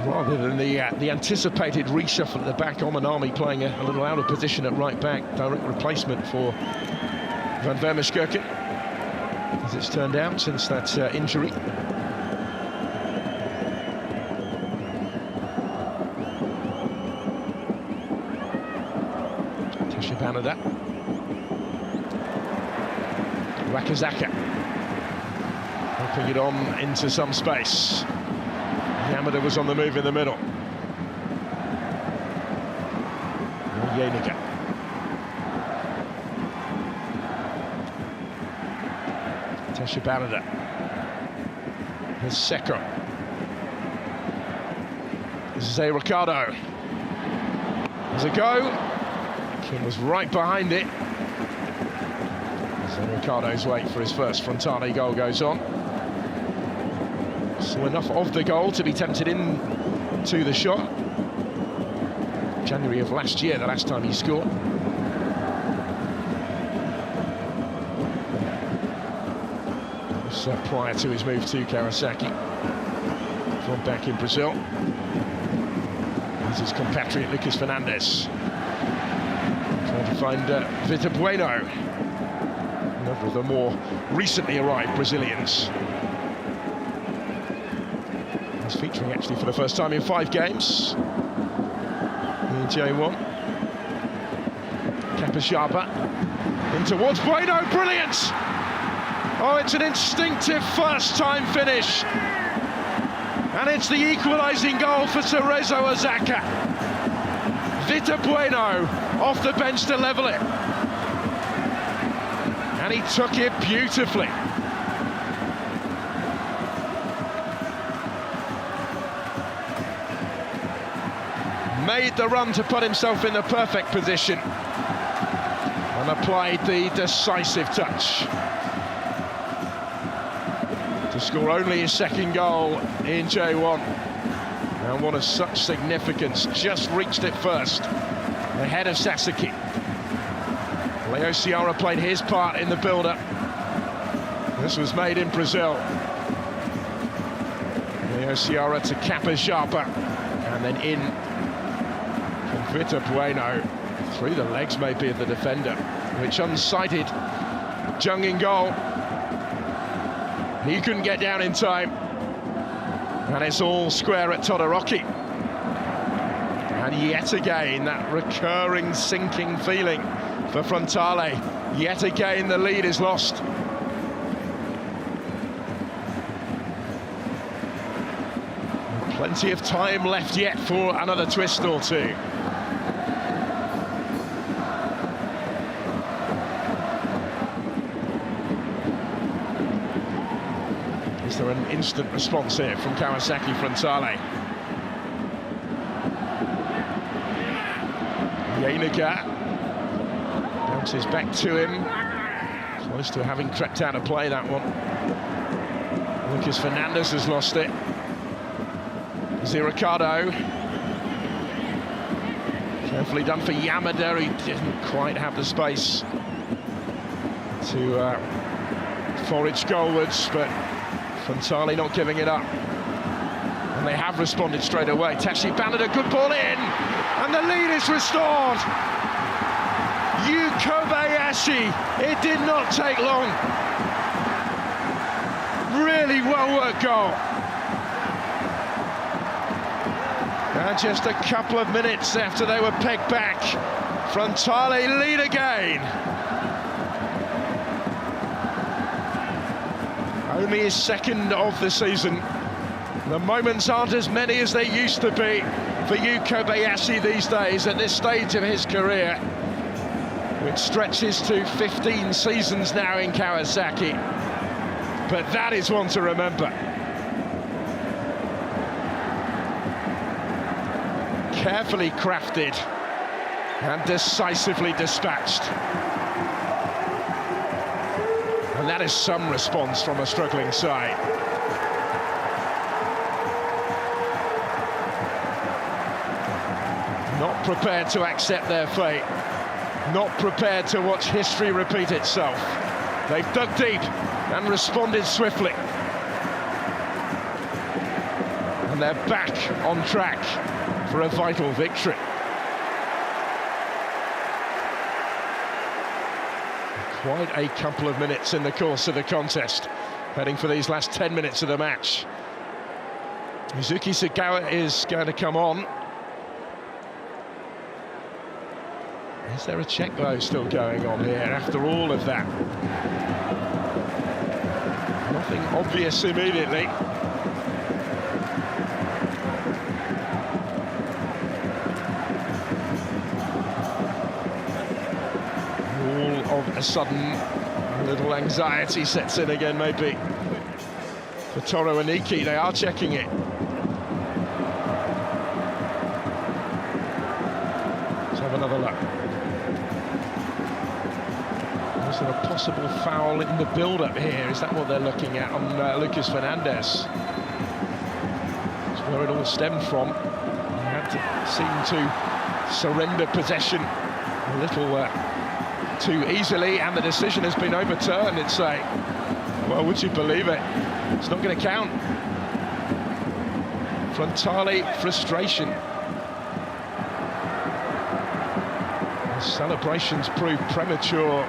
Rather than the anticipated reshuffle at the back, Omanami playing a little out of position at right back, direct replacement for Van Vermeerschurken, as it's turned out since that injury. Tashi Banada. Wakazaka. Helping it on into some space. Yamada was on the move in the middle. Yeniga. Tashi Banada. Here's Seko. Zé Ricardo. There's a go. Kim was right behind it. Zé Ricardo's wait for his first Frontale goal goes on. So enough of the goal to be tempted in to the shot. January of last year, the last time he scored. This prior to his move to Kawasaki from back in Brazil. This is his compatriot Lucas Fernandez. Trying to find Vitor Bueno, another of the more recently arrived Brazilians. He's featuring actually for the first time in 5 games in J1. Kapashaba in towards Bueno, brilliant! Oh, it's an instinctive first-time finish. And it's the equalising goal for Cerezo Osaka. Vitor Bueno off the bench to level it. And he took it beautifully. Made the run to put himself in the perfect position and applied the decisive touch to score only his 2nd goal in J1. And one of such significance, just reached it first ahead of Sasaki. Leo Ciara played his part in the build-up. This was made in Brazil. Leo Ciara to Kapashaba and then in Vitor Bueno, through the legs maybe of the defender, which unsighted Jung in goal. He couldn't get down in time. And it's all square at Todoroki. And yet again, that recurring sinking feeling for Frontale. Yet again, the lead is lost. Plenty of time left yet for another twist or two. Is there an instant response here from Kawasaki Frontale? Yenaga bounces back to him. Close to having crept out of play, that one. Lucas Fernandez has lost it. Ricardo. Carefully done for Yamada. He didn't quite have the space to forage goalwards, but Frontale not giving it up. And they have responded straight away. Tashi banded a good ball in, and the lead is restored. Yu Kobayashi, it did not take long. Really well-worked goal. And just a couple of minutes after they were pegged back, Frontale lead again. Only his second of the season. The moments aren't as many as they used to be for Yu Kobayashi these days at this stage of his career, which stretches to 15 seasons now in Kawasaki. But that is one to remember. Carefully crafted and decisively dispatched. And that is some response from a struggling side. Not prepared to accept their fate. Not prepared to watch history repeat itself. They've dug deep and responded swiftly. And they're back on track for a vital victory. Quite a couple of minutes in the course of the contest, heading for these last 10 minutes of the match. Mizuki Sagawa is going to come on. Is there a check though still going on here after all of that? Nothing obvious immediately. Of a sudden, a little anxiety sets in again, maybe. For Toro and Iki, they are checking it. Let's have another look. Is there a possible foul in the build-up here? Is that what they're looking at on Lucas Fernandez? That's where it all stemmed from. He had to seem to surrender possession a little too easily, and the decision has been overturned. It's well, would you believe it? It's not going to count. Frontale frustration. The celebrations proved premature.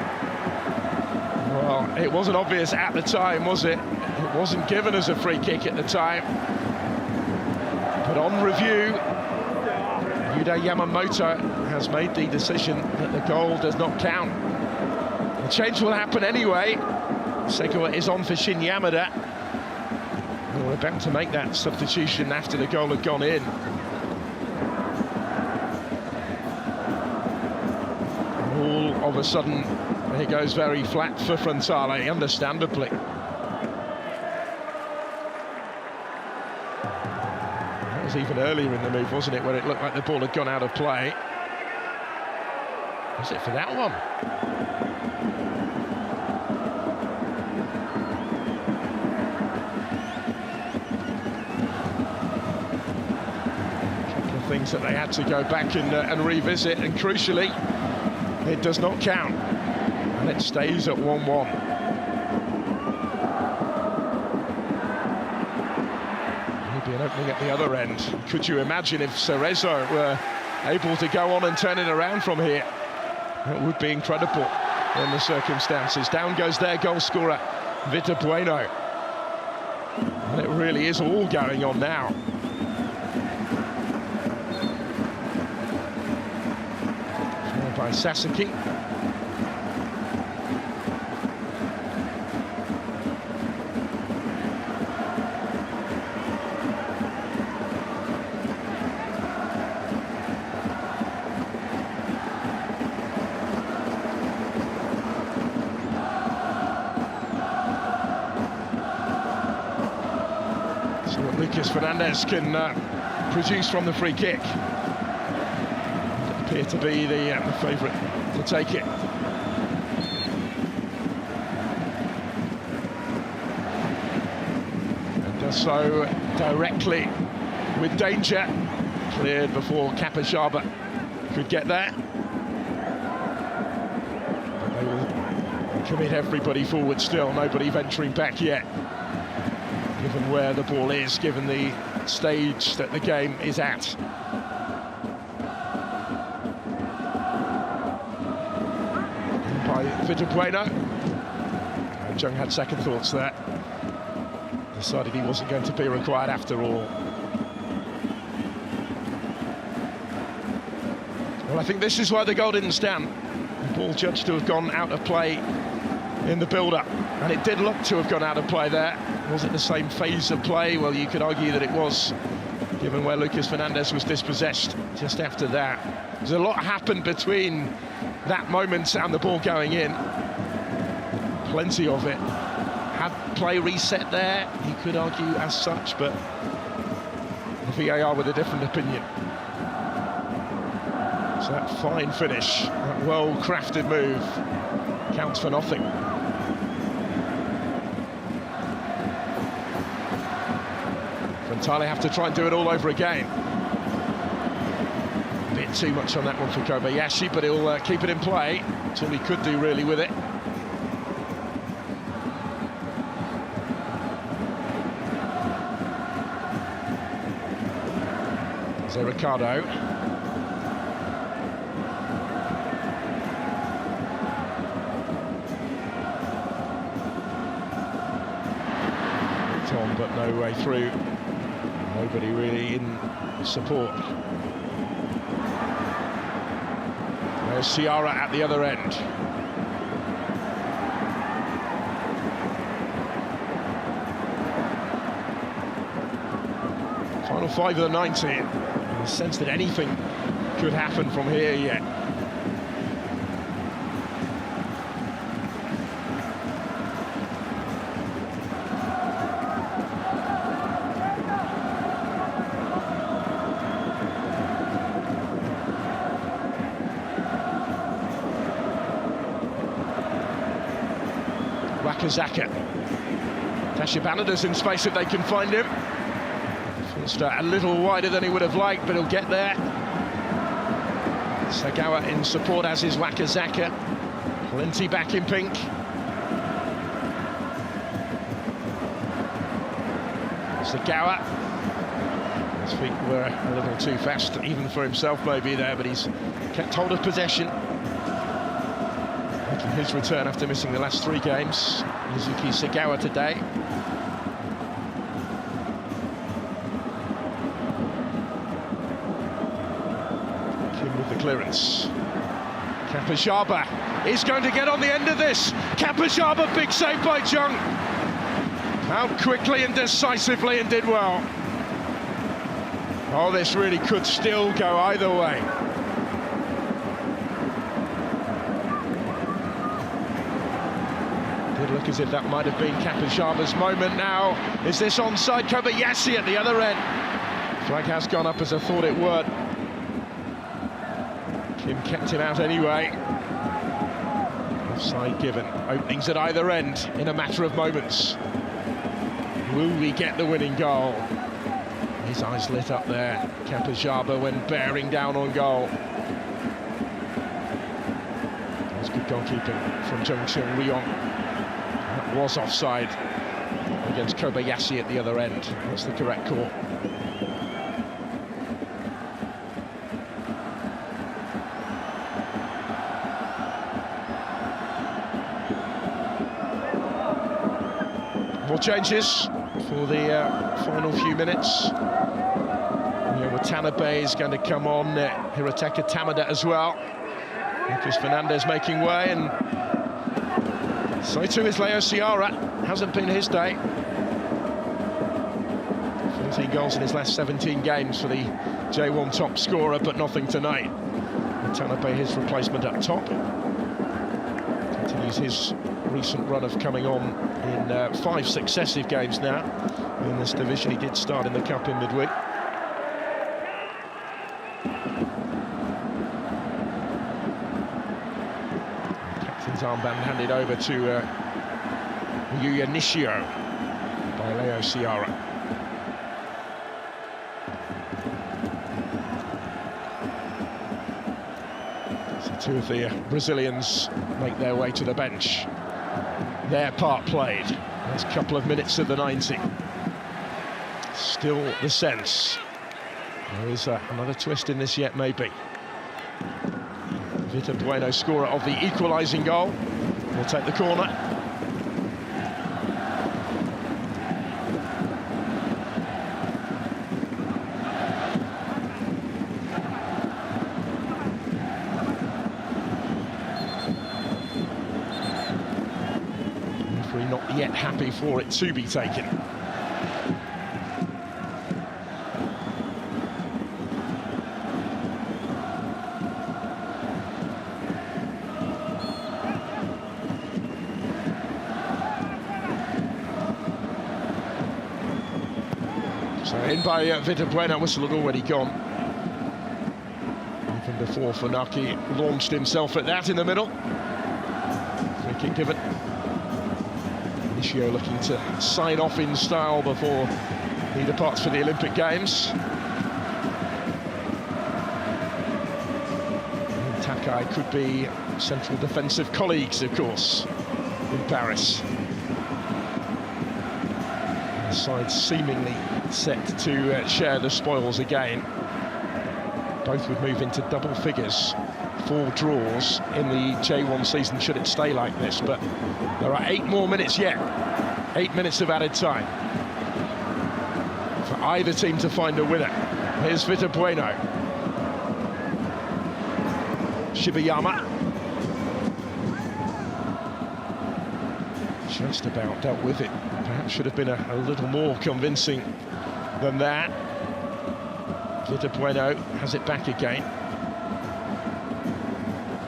Well, it wasn't obvious at the time, was it? It wasn't given as a free kick at the time. But on review, Yuda Yamamoto has made the decision that the goal does not count. The change will happen anyway. Segawa is on for Shin Yamada. And we're about to make that substitution after the goal had gone in. All of a sudden, it goes very flat for Frontale, understandably. That was even earlier in the move, wasn't it, where it looked like the ball had gone out of play. Was it for that one? Things that they had to go back and revisit, and crucially, it does not count, and it stays at 1-1. Maybe an opening at the other end. Could you imagine if Cerezo were able to go on and turn it around from here? It would be incredible in the circumstances. Down goes their goal scorer, Vitor Bueno. And it really is all going on now. By Sasaki. Lucas Fernandez can produce from the free kick. They appear to be the favourite to take it. And does so directly with danger. Cleared before Kapashaba could get there. But they will commit everybody forward still, nobody venturing back yet. Given where the ball is, given the stage that the game is at. By Vitor. Jung had second thoughts there. Decided he wasn't going to be required after all. Well, I think this is why the goal didn't stand. The ball judged to have gone out of play in the build-up, and it did look to have gone out of play there. Was it the same phase of play? Well, you could argue that it was, given where Lucas Fernandez was dispossessed just after that. There's a lot happened between that moment and the ball going in. Plenty of it. Had play reset there, you could argue as such, but the VAR with a different opinion. So that fine finish, that well-crafted move, counts for nothing. Frontale have to try and do it all over again. A bit too much on that one for Kobayashi, but he'll keep it in play. That's all he could do really with it. So Ricardo. On, but no way through. Nobody really in support. There's Ciara at the other end. Final 5 of the 90. In the sense that anything could happen from here yet. Wakazaka. Tashibanada's in space if they can find him. First a little wider than he would have liked, but he'll get there. Sagawa in support, as is Wakazaka. Plenty back in pink. Sagawa. His feet were a little too fast, even for himself maybe there, but he's kept hold of possession. Making his return after missing the last 3 games. Mizuki Sagawa today. Kim with the clearance. Kapashaba is going to get on the end of this. Kapashaba, big save by Jung. Out quickly and decisively and did well. Oh, this really could still go either way. Did look as if that might have been Kapashaba's moment now. Is this onside? Kobayashi at the other end. Flag has gone up as I thought it would. Kim kept him out anyway. Offside given. Openings at either end in a matter of moments. Will we get the winning goal? His eyes lit up there, Kapashaba, when bearing down on goal. That was good goalkeeping from Jung Seung-ryong. That was offside against Kobayashi at the other end. That's the correct call. More changes for the final few minutes. Watanabe is going to come on, Hirotaka Tamada as well. Lucas Fernandez making way, and so too is Leo Ciara. Hasn't been his day. 14 goals in his last 17 games for the J1 top scorer, but nothing tonight. Watanabe, his replacement up top. Continues his recent run of coming on in 5 successive games now. in this division. He did start in the Cup in midweek. Captain's armband handed over to Yuya Nishio by Leo Ciara. So two of the Brazilians make their way to the bench. Their part played. There's a couple of minutes of the 90. Still the sense. There is another twist in this yet, maybe. Vitor Bueno, scorer of the equalising goal, will take the corner. Referee not yet happy for it to be taken. So in by Vitor Bueno, whistle had already gone. Even before Funaki launched himself at that in the middle. Free kick given. Nishio looking to sign off in style before he departs for the Olympic Games. And Takai could be central defensive colleagues, of course, in Paris. The side seemingly set to share the spoils again. Both would move into double figures, 4 draws in the J1 season should it stay like this, but there are 8 more minutes yet. 8 minutes of added time for either team to find a winner. Here's Vitor Bueno. Shibayama. Just about dealt with it. Perhaps should have been a little more convincing than that. Vitor Bueno has it back again.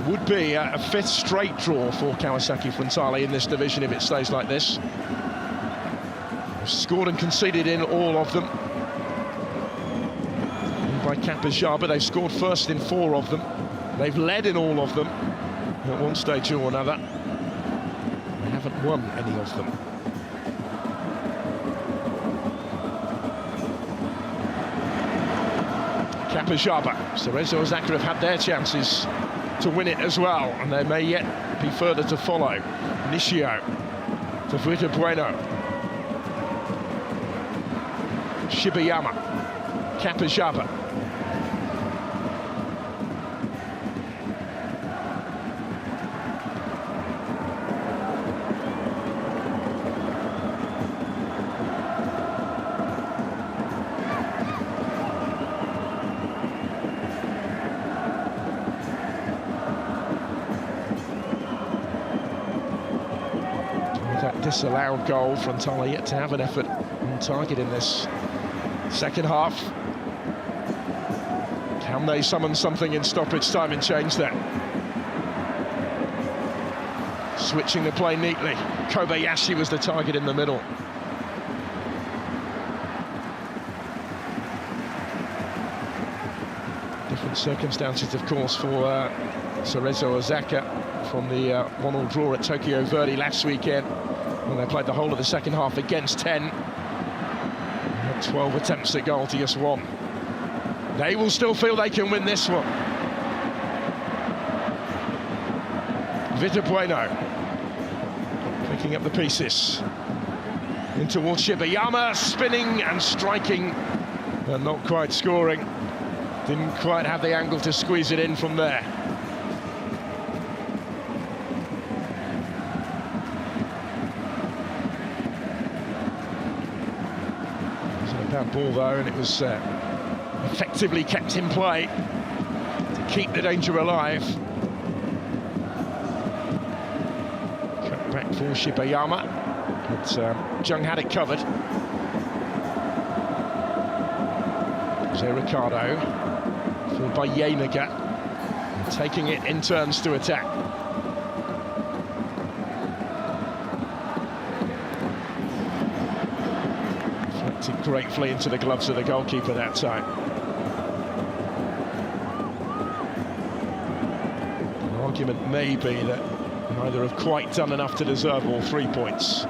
Would be a 5th straight draw for Kawasaki Frontale in this division if it stays like this. They've scored and conceded in all of them. And by Kapajaba, they've scored first in 4 of them. They've led in all of them at one stage or another. They haven't won any of them. Kapajaba. Cerezo Osaka have had their chances to win it as well, and there may yet be further to follow. Nishio to Vitor Bueno. Shibayama. Kapajaba. That disallowed goal, Frontale yet to have an effort on target in this second half. Can they summon something in stoppage time and change that? Switching the play neatly. Kobayashi was the target in the middle. Different circumstances, of course, for Cerezo Osaka from the 1-1 draw at Tokyo Verde last weekend, when they played the whole of the second half against 10. They had 12 attempts at goal to just 1. They will still feel they can win this one. Vitor Bueno picking up the pieces. In towards Shibayama, spinning and striking, but not quite scoring. Didn't quite have the angle to squeeze it in from there. That ball though, and it was effectively kept in play to keep the danger alive. Cut back for Shibayama, but Jung had it covered. Jose Ricardo, followed by Yenaga, taking it in turns to attack. deflected gratefully into the gloves of the goalkeeper that time. The argument may be that neither have quite done enough to deserve all 3 points.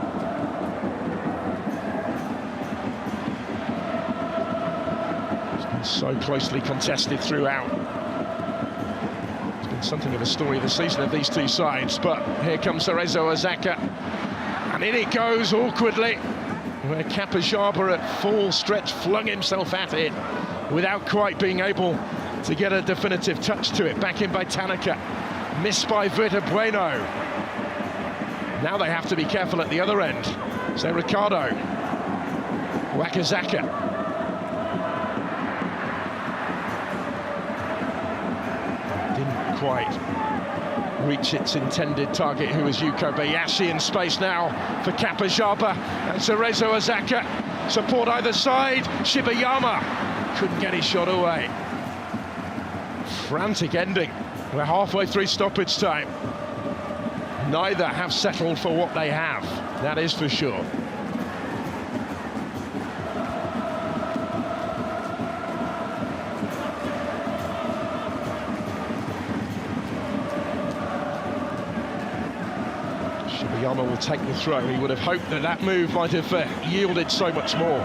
It's been so closely contested throughout. It's been something of a story of the season of these two sides, but here comes Cerezo Osaka, and in it goes awkwardly, where Kapajaba at full stretch flung himself at it without quite being able to get a definitive touch to it. Back in by Tanaka, missed by Bueno. Now they have to be careful at the other end. So Ricardo, Wakazaka. Didn't quite reach its intended target, who was Yuko Bayashi. In space now for Kapajaba, and Cerezo Osaka support either side. Shibayama couldn't get his shot away. Frantic ending. We're halfway through stoppage time. Neither have settled for what they have, that is for sure. Shibayama will take the throw. He would have hoped that that move might have yielded so much more.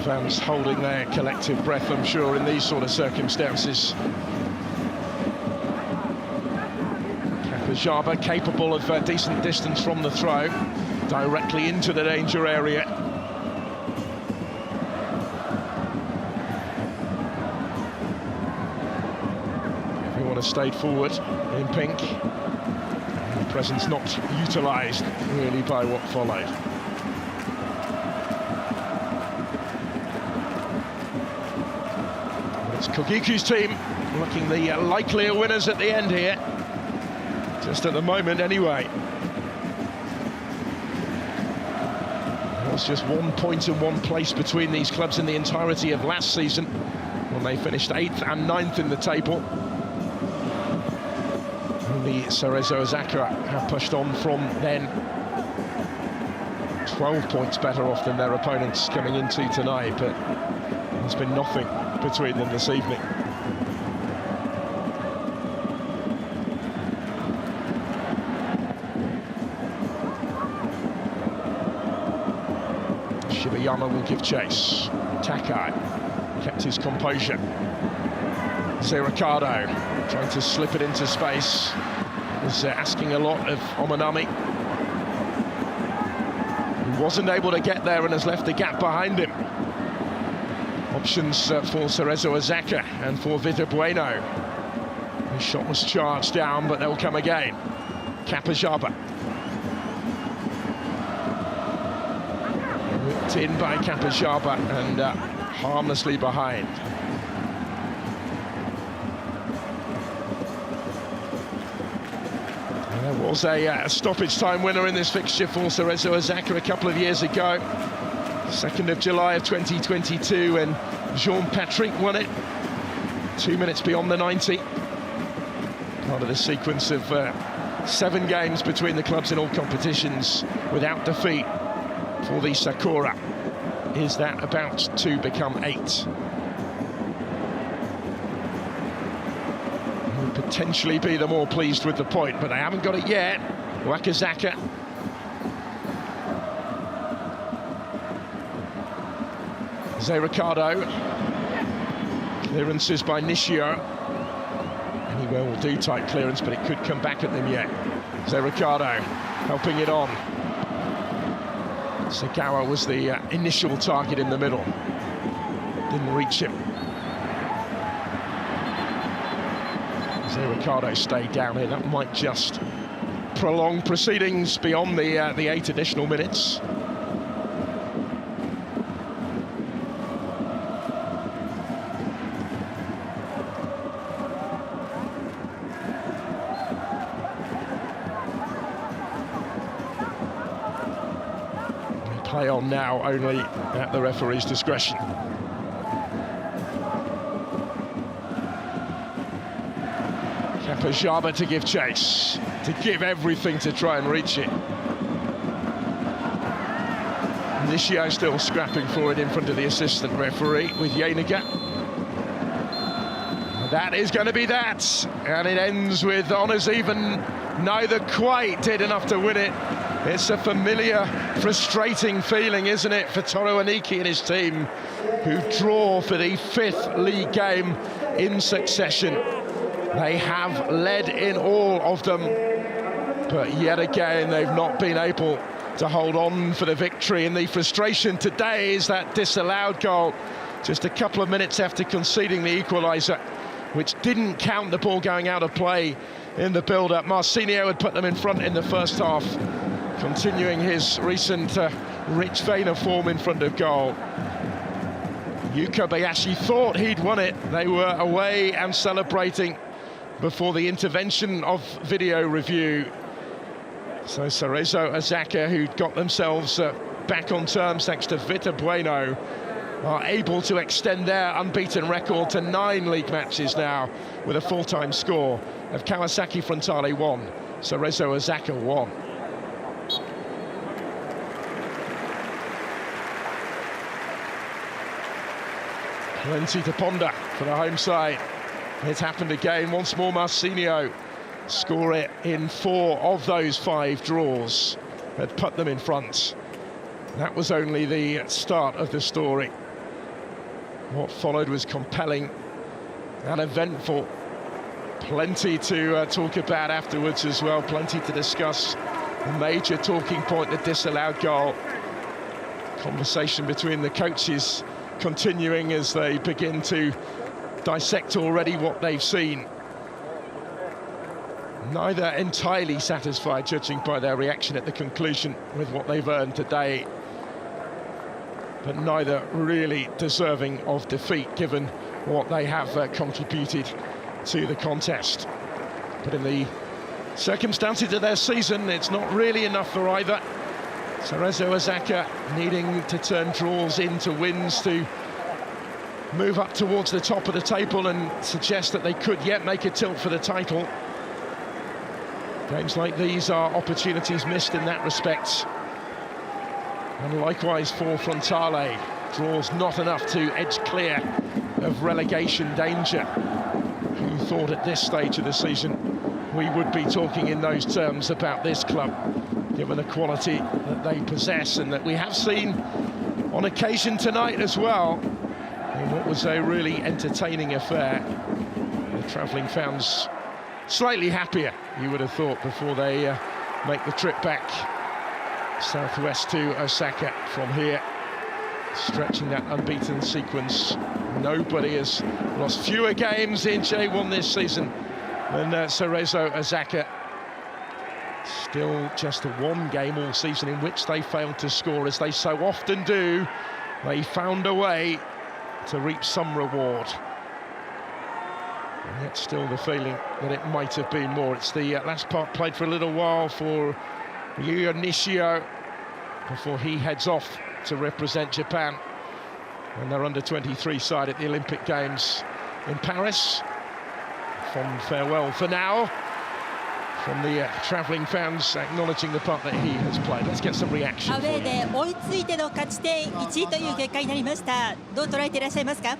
Fans holding their collective breath, I'm sure, in these sort of circumstances. Kapajaba capable of decent distance from the throw, directly into the danger area. Everyone has stayed forward in pink. The presence not utilised really by what followed. It's Kogiku's team looking the likelier winners at the end here, just at the moment anyway. It was just 1 point and 1 place between these clubs in the entirety of last season, when they finished 8th and 9th in the table. Only Cerezo Osaka have pushed on from then. 12 points better off than their opponents coming into tonight, but there's been nothing between them this evening. Shibayama will give chase. Takai kept his composure. Ricardo trying to slip it into space. Was asking a lot of Omanami, who wasn't able to get there and has left a gap behind him. Options for Cerezo Osaka and for Bueno. His shot was charged down, but they'll come again. Kapajaba. Whipped in by Kapajaba and harmlessly behind. And there was a stoppage time winner in this fixture for Cerezo Osaka a couple of years ago. 2nd of July of 2022, and Jean-Patrick won it 2 minutes beyond the 90. Part of the sequence of 7 games between the clubs in all competitions without defeat for the Sakura. Is that about to become 8? Will potentially be the more pleased with the point, but they haven't got it yet. Wakazaka. Ricardo. Clearances by Nishio. Anywhere will do, tight clearance, but it could come back at them yet. Ricardo helping it on. Sagawa was the initial target in the middle. Didn't reach him. Ricardo stayed down here. That might just prolong proceedings beyond the 8 additional minutes. Play on now, only at the referee's discretion. Kapajaba to give chase, to give everything to try and reach it. Nishio still scrapping for it in front of the assistant referee with Yenaga. That is going to be that, and it ends with honours even. Neither quite did enough to win it. It's a familiar, frustrating feeling, isn't it, for Toru Aniki and his team, who draw for the 5th league game in succession. They have led in all of them, but yet again they've not been able to hold on for the victory. And the frustration today is that disallowed goal just a couple of minutes after conceding the equaliser, which didn't count the ball going out of play in the build-up. Marcinho had put them in front in the first half, continuing his recent rich vein of form in front of goal. Yuka Bayashi thought he'd won it. They were away and celebrating before the intervention of video review. So Cerezo Osaka, who'd got themselves back on terms thanks to Vita Bueno, are able to extend their unbeaten record to 9 league matches now, with a full-time score of Kawasaki Frontale 1, Cerezo Osaka 1. Plenty to ponder for the home side. It's happened again. Once more, Marcinho score it in 4 of those 5 draws, had put them in front. That was only the start of the story. What followed was compelling and eventful. Plenty to talk about afterwards as well, plenty to discuss. The major talking point, the disallowed goal. Conversation between the coaches continuing as they begin to dissect already what they've seen. Neither entirely satisfied, judging by their reaction at the conclusion, with what they've earned today, but neither really deserving of defeat, given what they have contributed to the contest. But in the circumstances of their season, it's not really enough for either. Cerezo Osaka needing to turn draws into wins to move up towards the top of the table and suggest that they could yet make a tilt for the title. Games like these are opportunities missed in that respect. And likewise for Frontale, draws not enough to edge clear of relegation danger. Who thought at this stage of the season we would be talking in those terms about this club, given the quality that they possess and that we have seen on occasion tonight as well, in what was a really entertaining affair. The travelling fans slightly happier, you would have thought, before they make the trip back southwest to Osaka from here, stretching that unbeaten sequence. Nobody has lost fewer games in J1 this season than Cerezo Osaka. Still just 1 game all season in which they failed to score, as they so often do. They found a way to reap some reward. And yet still the feeling that it might have been more. It's the last part played for a little while for Yuya Nishio before he heads off to represent Japan and their under-23 side at the Olympic Games in Paris. Fond farewell for now from the travelling fans, acknowledging the part that he has played. Let's get some reaction. アウェーで追いついての勝ち点1位という結果になりました。どう捉えていらっしゃいますか?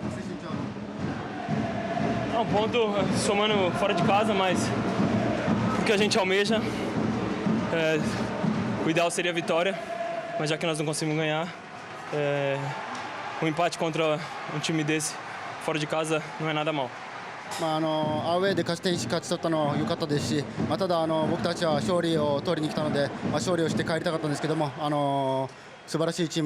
Um ponto somando fora de casa, mas o que a gente almeja, o ideal seria a vitória, mas já que nós não conseguimos ganhar, um empate contra time desse fora de casa não é nada mal. アウェーで勝ち点1勝ち取ったのは良かったですし、ただ僕たちは勝利を取りに来たので、勝利をして帰りたかったんですけども、素晴らしいチーム